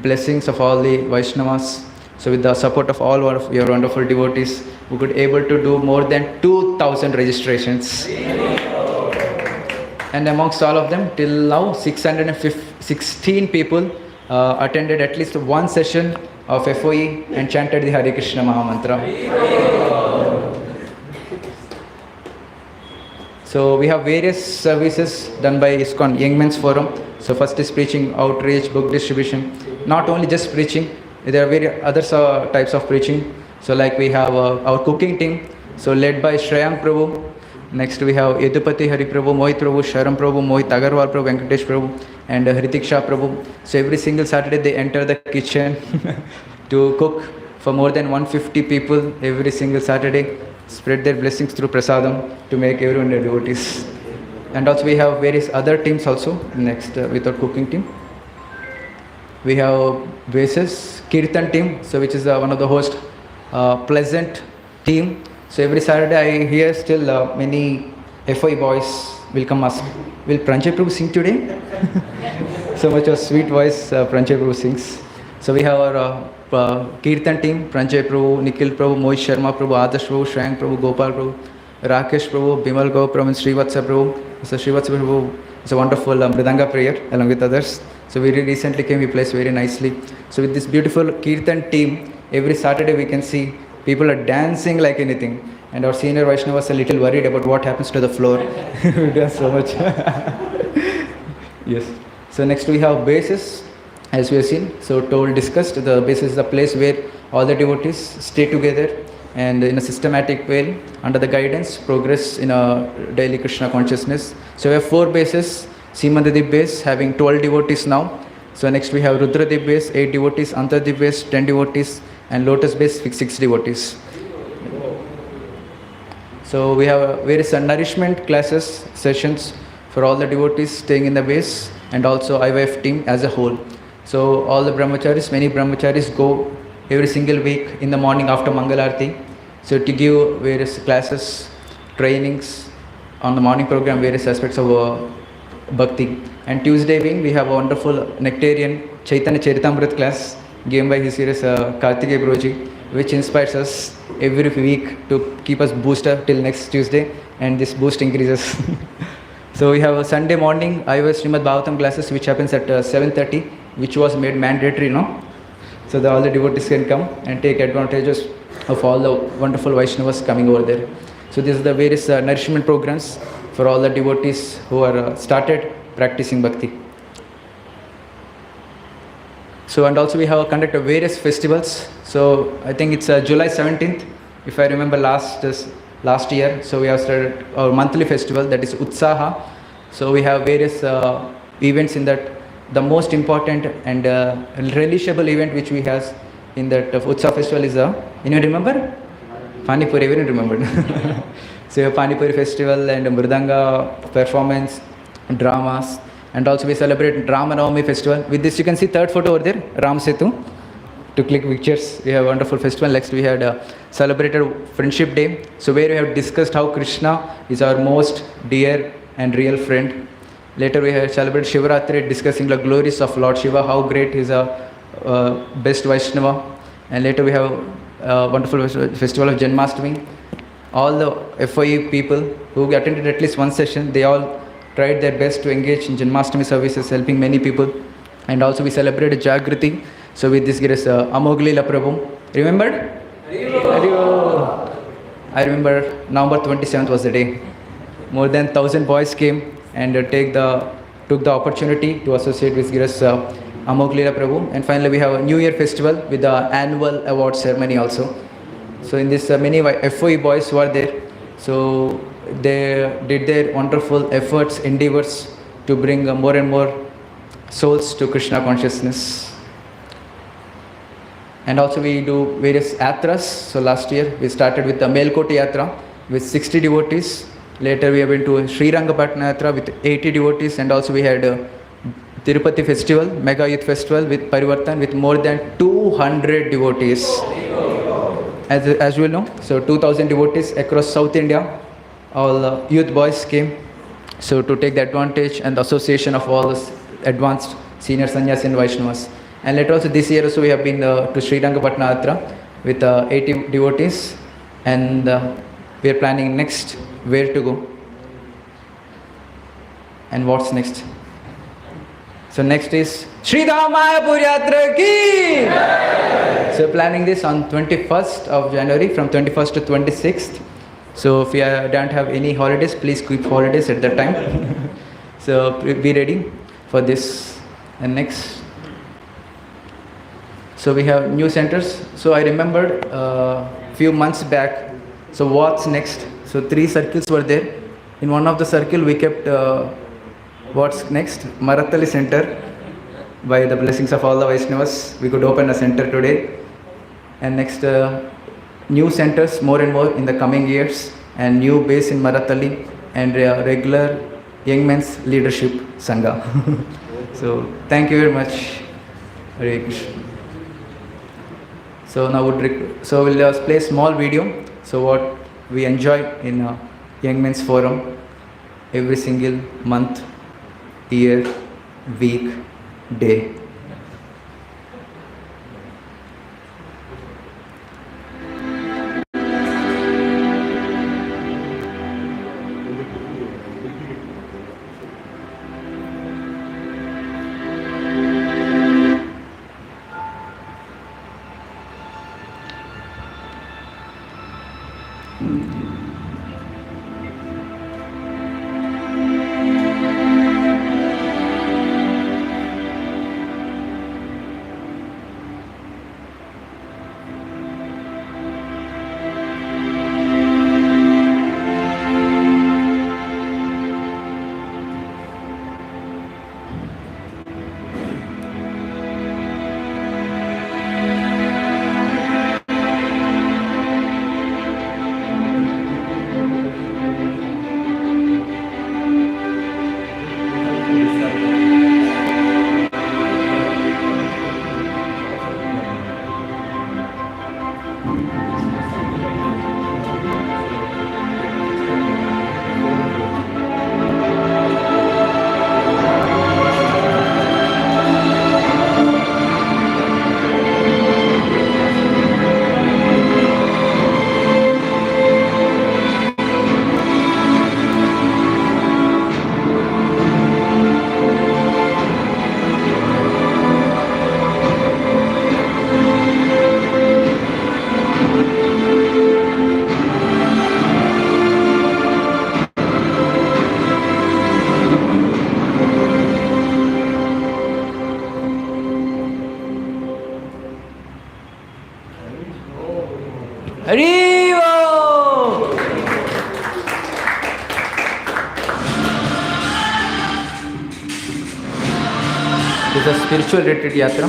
blessings of all the Vaishnavas, so with the support of all of your wonderful devotees, we could able to do more than 2,000 registrations. And amongst all of them, till now, 616 people attended at least one session of FOE and chanted the Hare Krishna Mahamantra. So we have various services done by Iskcon Young Men's Forum. So first is preaching, outreach, book distribution. Not only just preaching, there are various other types of preaching. So like we have our cooking team, so led by Shreyang Prabhu. Next we have Yedupati Hari Prabhu, Mohit Prabhu, Sharam Prabhu, Mohit Agarwal Prabhu, Venkatesh Prabhu, and Hritik Shah Prabhu. So every single Saturday they enter the kitchen to cook for more than 150 people every single Saturday. spread their blessings through prasadam to make everyone their devotees. And also we have various other teams also next with our cooking team. We have basis Kirtan team, so which is one of the host pleasant team. So every Saturday I hear still many FI boys will come ask, will Pranjay Prabhu sing today? So much of sweet voice Pranjay Prabhu sings. So we have our Kirtan team, Pranjay Prabhu, Nikhil Prabhu, Mohit Sharma Prabhu, Adarsh Prabhu, Shrank Prabhu, Gopal Prabhu, Rakesh Prabhu, Bimal Gaur Prabhu and Srivatsa Prabhu. So Srivatsa Prabhu is a wonderful Mridanga player along with others. So we recently came, we plays very nicely. So with this beautiful Kirtan team, every Saturday we can see people are dancing like anything. And our senior Vaishnava was a little worried about what happens to the floor. We dance so much. Yes. So next we have basis, as we have seen. So discussed, the basis is a place where all the devotees stay together and in a systematic way, under the guidance, progress in a daily Krishna consciousness. So we have 4 bases. Simandadip base having 12 devotees now. So next we have Rudradip base, 8 devotees, Antardip base, 10 devotees, and Lotus base, 6 devotees. So we have various nourishment classes, sessions for all the devotees staying in the base, and also IYF team as a whole. So all the brahmacharis, many brahmacharis go every single week in the morning after Mangalarti. So to give various classes, trainings on the morning program, various aspects of Bhakti. And Tuesday evening we have a wonderful nectarian Chaitanya Charitamrita class given by his series Kartikeya Prabhuji, which inspires us every week to keep us boosted till next Tuesday, and this boost increases. So we have a Sunday morning IYS Srimad Bhagavatam classes which happens at 7:30, which was made mandatory now. So all the devotees can come and take advantages of all the wonderful Vaishnavas coming over there. So these are the various nourishment programs for all the devotees who are started practicing bhakti. So and also we have conducted various festivals. So I think it's July 17th, if I remember last year. So we have started our monthly festival, that is Utsaha. So we have various events in that. The most important and relishable event which we have in that Utsaha festival is anyone remember? Pani Puri, everyone remembered. So we have Pani Puri festival and Mridanga performance, dramas, and also we celebrate Rama Navami festival. With this you can see third photo over there, Ram Setu, to click pictures. We have a wonderful festival. Next we had celebrated Friendship Day. So where we have discussed how Krishna is our most dear and real friend. Later we have celebrated Shivaratri, discussing the glories of Lord Shiva, how great he is a best Vaishnava. And later we have a wonderful festival of Janmashtami. All the FIE people who attended at least one session, they all tried their best to engage in Janmashtami services, helping many people. And also we celebrated Jagrati. So with this there is Amoglila Prabhu. Remembered? I remember November 27th was the day. More than 1,000 boys came and took the opportunity to associate with Giras Amoglila Prabhu. And finally we have a New Year festival with the annual award ceremony also. So in this many FOE boys who are there. So they did their wonderful efforts, endeavors to bring more and more souls to Krishna consciousness. And also we do various yatras. So last year we started with the Melkoti Yatra with 60 devotees. Later we have been to Sri Rangapatna Yatra with 80 devotees, and also we had Tirupati Festival, Mega Youth Festival with Parivartan with more than 200 devotees. As you will know, so 2,000 devotees across South India, all youth boys came. So to take the advantage and the association of all the advanced senior sannyas and Vaishnavas. And later also this year also we have been to Sri Rangapatna Yatra with 80 devotees, and we are planning next where to go and what's next. So next is Shri Mayapur Yatra ki! So planning this on 21st of January from 21st to 26th. So if you don't have any holidays, please keep holidays at that time. So be ready for this. And next. So we have new centers. So I remembered few months back. So what's next? So 3 circles were there. In one of the circle we kept what's next? Marathahalli center. By the blessings of all the Vaishnavas, we could open a center today. And next new centers more and more in the coming years, and new base in Marathahalli, and regular young men's leadership Sangha. So thank you very much. Hare Krishna. So now we'll play a small video. So what we enjoy in Young Men's Forum every single month, year, week, day. Haribo! This is a spiritual retreat yatra.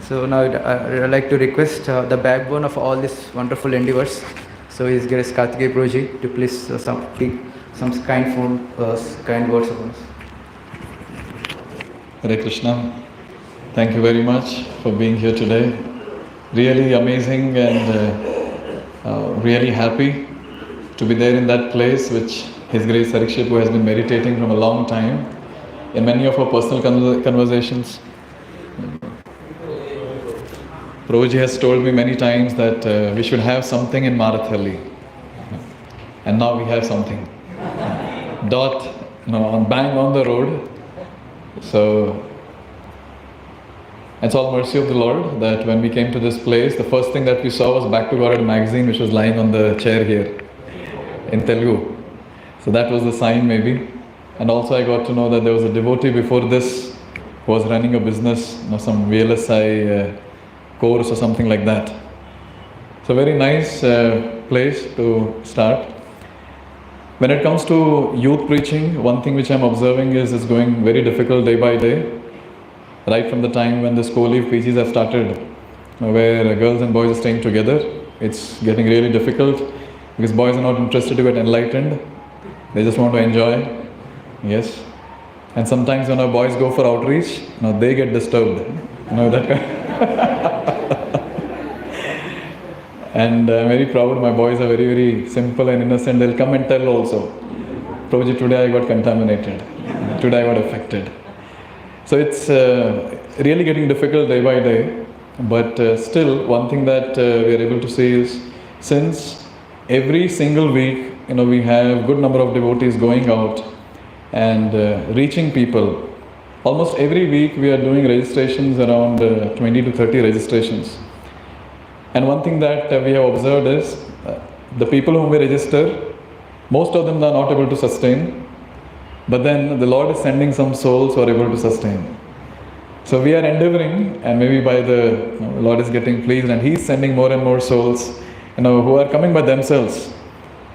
So now I'd like to request the backbone of all these wonderful endeavors. So His Grace Karthikeya Prabhuji to please speak some kind words of us. Hare Krishna. Thank you very much for being here today. Really amazing and really happy to be there in that place which His Grace Harikshipu has been meditating from a long time. In many of our personal conversations, Prabhuji has told me many times that we should have something in Marathahalli. And now we have something. Dot, bang on the road. So, it's all mercy of the Lord that when we came to this place, the first thing that we saw was Back to God magazine, which was lying on the chair here in Telugu. So that was the sign maybe. And also I got to know that there was a devotee before this who was running a business, some VLSI course or something like that. So very nice place to start. When it comes to youth preaching, one thing which I'm observing is it's going very difficult day by day. Right from the time when the school leave PGs have started, where girls and boys are staying together, it's getting really difficult because boys are not interested to get enlightened. They just want to enjoy. Yes. And sometimes when our boys go for outreach, they get disturbed. That kind. And I'm very proud. My boys are very, very simple and innocent. They'll come and tell also. Prabhuji, today I got contaminated. Today I got affected. So it's really getting difficult day by day, but still one thing that we are able to see is since every single week, we have good number of devotees going out and reaching people. Almost every week we are doing registrations around 20 to 30 registrations. And one thing that we have observed is the people whom we register, most of them are not able to sustain. But then the Lord is sending some souls who are able to sustain. So we are endeavoring, and maybe by the Lord is getting pleased, and He's sending more and more souls, who are coming by themselves,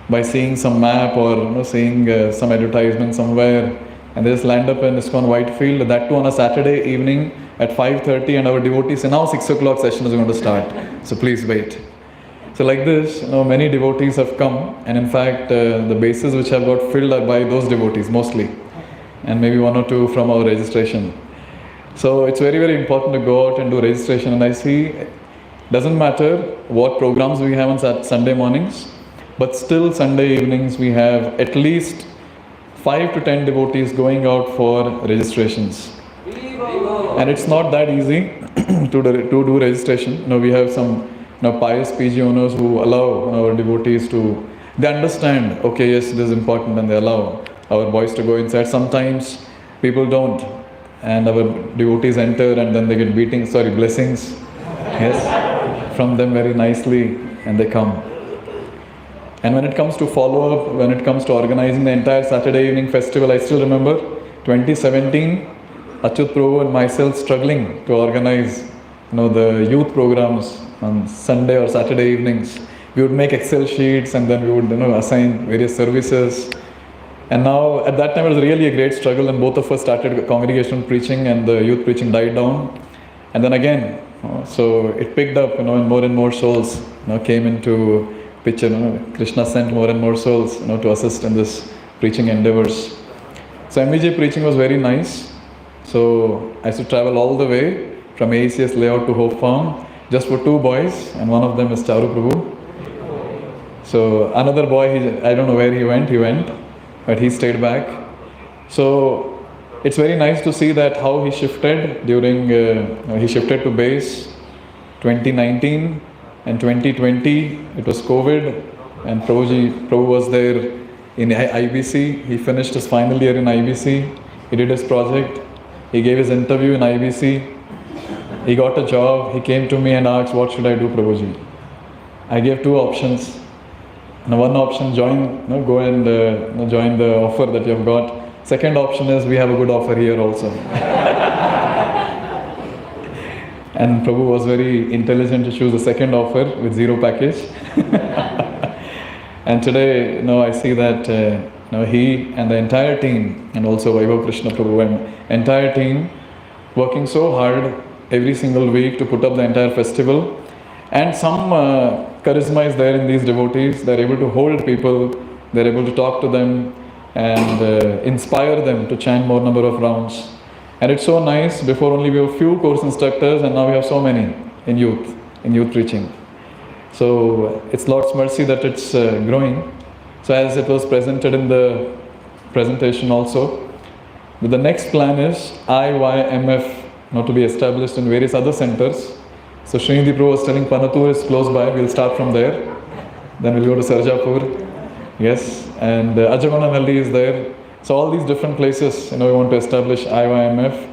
by seeing some map or seeing some advertisement somewhere, and they just land up in Iskcon Whitefield. That too on a Saturday evening at 5:30, and our devotees say now 6 o'clock session is going to start. So please wait. So like this, many devotees have come, and in fact, the bases which have got filled are by those devotees mostly, and maybe 1 or 2 from our registration. So it's very, very important to go out and do registration. And I see, doesn't matter what programs we have on Sunday mornings, but still Sunday evenings we have at least 5 to 10 devotees going out for registrations. And it's not that easy to do registration. We have some pious PG owners who allow our devotees to, they understand, okay, yes, this is important, and they allow our boys to go inside. Sometimes people don't, and our devotees enter and then they get blessings, yes, from them very nicely, and they come. And when it comes to follow-up, when it comes to organizing the entire Saturday evening festival, I still remember 2017, Achyut Prabhu and myself struggling to organize the youth programs on Sunday or Saturday evenings. We would make Excel sheets, and then we would assign various services. And now at that time it was really a great struggle, and both of us started congregational preaching and the youth preaching died down. And then again, so it picked up, and more souls came into picture. Krishna sent more and more souls to assist in this preaching endeavors. So MVJ preaching was very nice. So I used to travel all the way from AECS layout to Hope Farm just for 2 boys, and one of them is Charu Prabhu. So another boy, I don't know where he went, but he stayed back. So it's very nice to see that how he shifted during, he shifted to base 2019 and 2020, it was COVID, and Prabhu was there in IBC. He finished his final year in IBC. He did his project. He gave his interview in IBC. He got a job. He came to me and asked, what should I do, Prabhuji? I gave 2 options. Now, one option, go and join the offer that you have got. Second option is, we have a good offer here also. And Prabhu was very intelligent to choose the second offer with 0 package. And today, I see that he and the entire team, and also Vaibhav Krishna Prabhu and entire team, working so hard every single week to put up the entire festival. And some charisma is there in these devotees. They're able to hold people, they're able to talk to them and inspire them to chant more number of rounds. And it's so nice. Before only we have few course instructors, and now we have so many in youth preaching. So it's Lord's mercy that it's growing. So as it was presented in the presentation also, the next plan is IYMF now to be established in various other centers. So Srinidhi Prabhu was telling Panatur is close by, we'll start from there. Then we'll go to Sarjapur, yes, and Ajamananalli is there. So all these different places, we want to establish IYMF.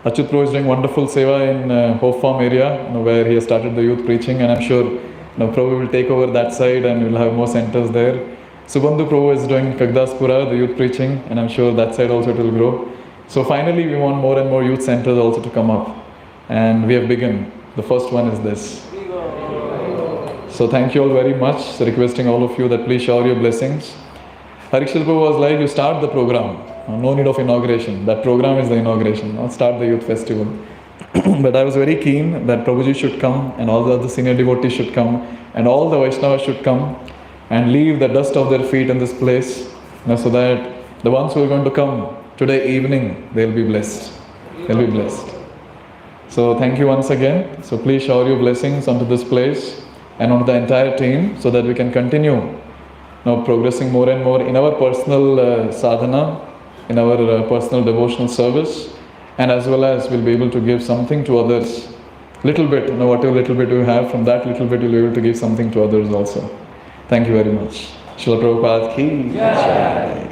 Achyut Prabhu is doing wonderful seva in Hope Farm area, where he has started the youth preaching, and I'm sure Prabhu will take over that side and we'll have more centers there. Subandhu Prabhu is doing Kagdaspura, the youth preaching, and I'm sure that side also it will grow. So finally we want more and more youth centers also to come up, and we have begun. The first one is this. So thank you all very much. So requesting all of you that please shower your blessings. Harikshit Prabhu was like, you start the program. No need of inauguration. That program is the inauguration. Not start the youth festival. But I was very keen that Prabhuji should come and all the other senior devotees should come and all the Vaishnavas should come and leave the dust of their feet in this place, so that the ones who are going to come today evening, they'll be blessed. They'll be blessed. So thank you once again. So please shower your blessings onto this place and onto the entire team so that we can continue now progressing more and more in our personal sadhana, in our personal devotional service, and as well as we'll be able to give something to others. Little bit, whatever little bit you have, from that little bit you'll be able to give something to others also. Thank you very much. Srila Prabhupada ki jai.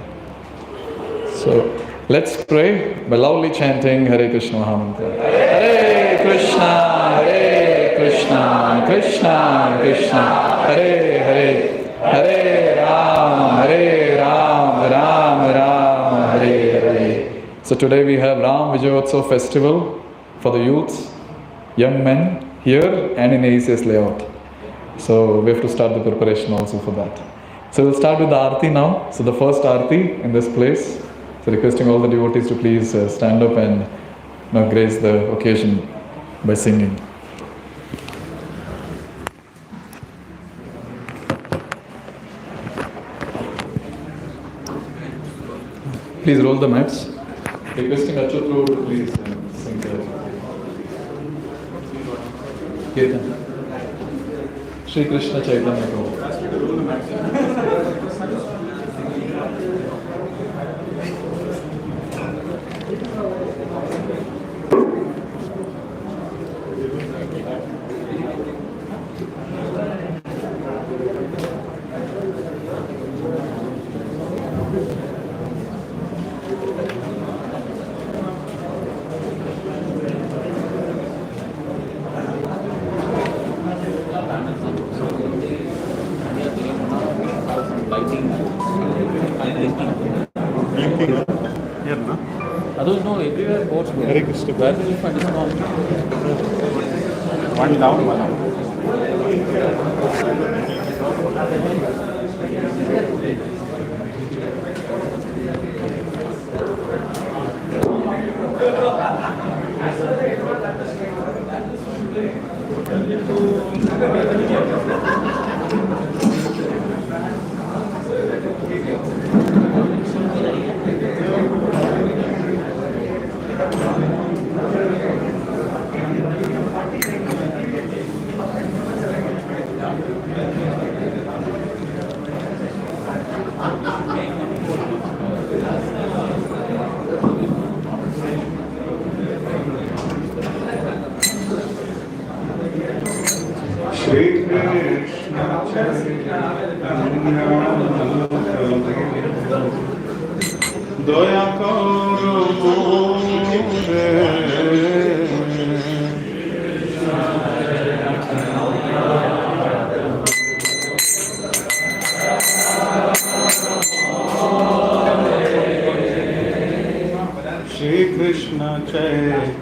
So let's pray by loudly chanting Hare Krishna Mahamantra. Hare Krishna, Hare Krishna, Krishna Krishna, Hare Hare, Hare Ram, Ram Ram, Hare Hare. So today we have Ram Vijayotsav festival for the youths, young men here and in ACS layout. So we have to start the preparation also for that. So we'll start with the Aarti now. So the first Aarti in this place. So requesting all the devotees to please stand up and grace the occasion by singing. Please roll the mats. Requesting Achyut Prabhu to please sing the Kirtan. Shri Krishna Chaitanya Prabhu. Everywhere boats go. Hare Krishna. Where will you find discount? One down, one up. Shri Krishna Chaitanya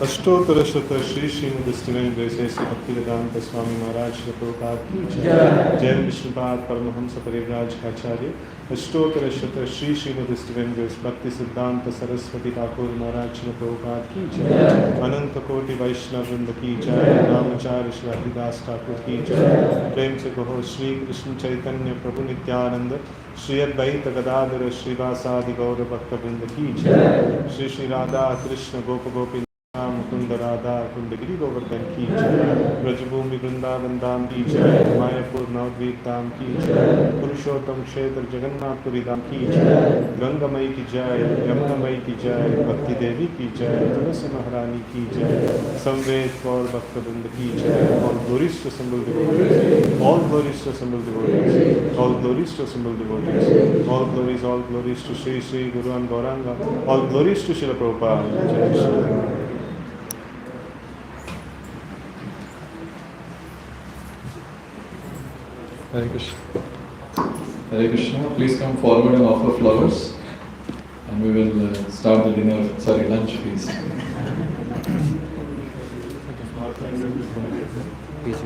अष्टोत्तर शत Shri Shrimad स्टिवेन graces Bhaktivedanta Swami Maharaj Prabhupada की जय। जय विष्णुपाद परमहंस परिव्राज आचार्य। अष्टोत्तर शत Shri Shrimad स्टिवेन grace भक्ति सिद्धांत सरस्वती ठाकुर महाराज प्रभुपाद की जय। अनंत कोटि वैष्णव वृंद की जय। रामाचार्य श्री हरिदास ठाकुर की जय। प्रेम से कहो श्री कृष्ण चैतन्य प्रभु नित्यानंद श्री अद्वैत गदाधर श्रीवासादि गौर भक्त वृंद की जय। श्री श्री राधा कृष्ण गोप गोपी कुंद राधा कुंद गिरी गोवर्धन की जय, ब्रजभूमि वृंदावन धाम की जय, मायापुर नवद्वीप धाम की जय, पुरुषोत्तम क्षेत्र जगन्नाथपुरी धाम की जय, गंगामयी की जय, यमुनामयी की जय, भक्ति देवी की जय, तुलसी महारानी की जय, संवेद कौर भक्तवृंद की जय, all glories to assembled devotees, all glories to assembled devotees, all glories to assembled devotees, all glories to Sri Sri Guru and Gauranga, all glories to Srila Prabhupada. Jai Shri. Hare Krishna. Hare Krishna. Please come forward and offer flowers, and we will start the lunch feast. Please.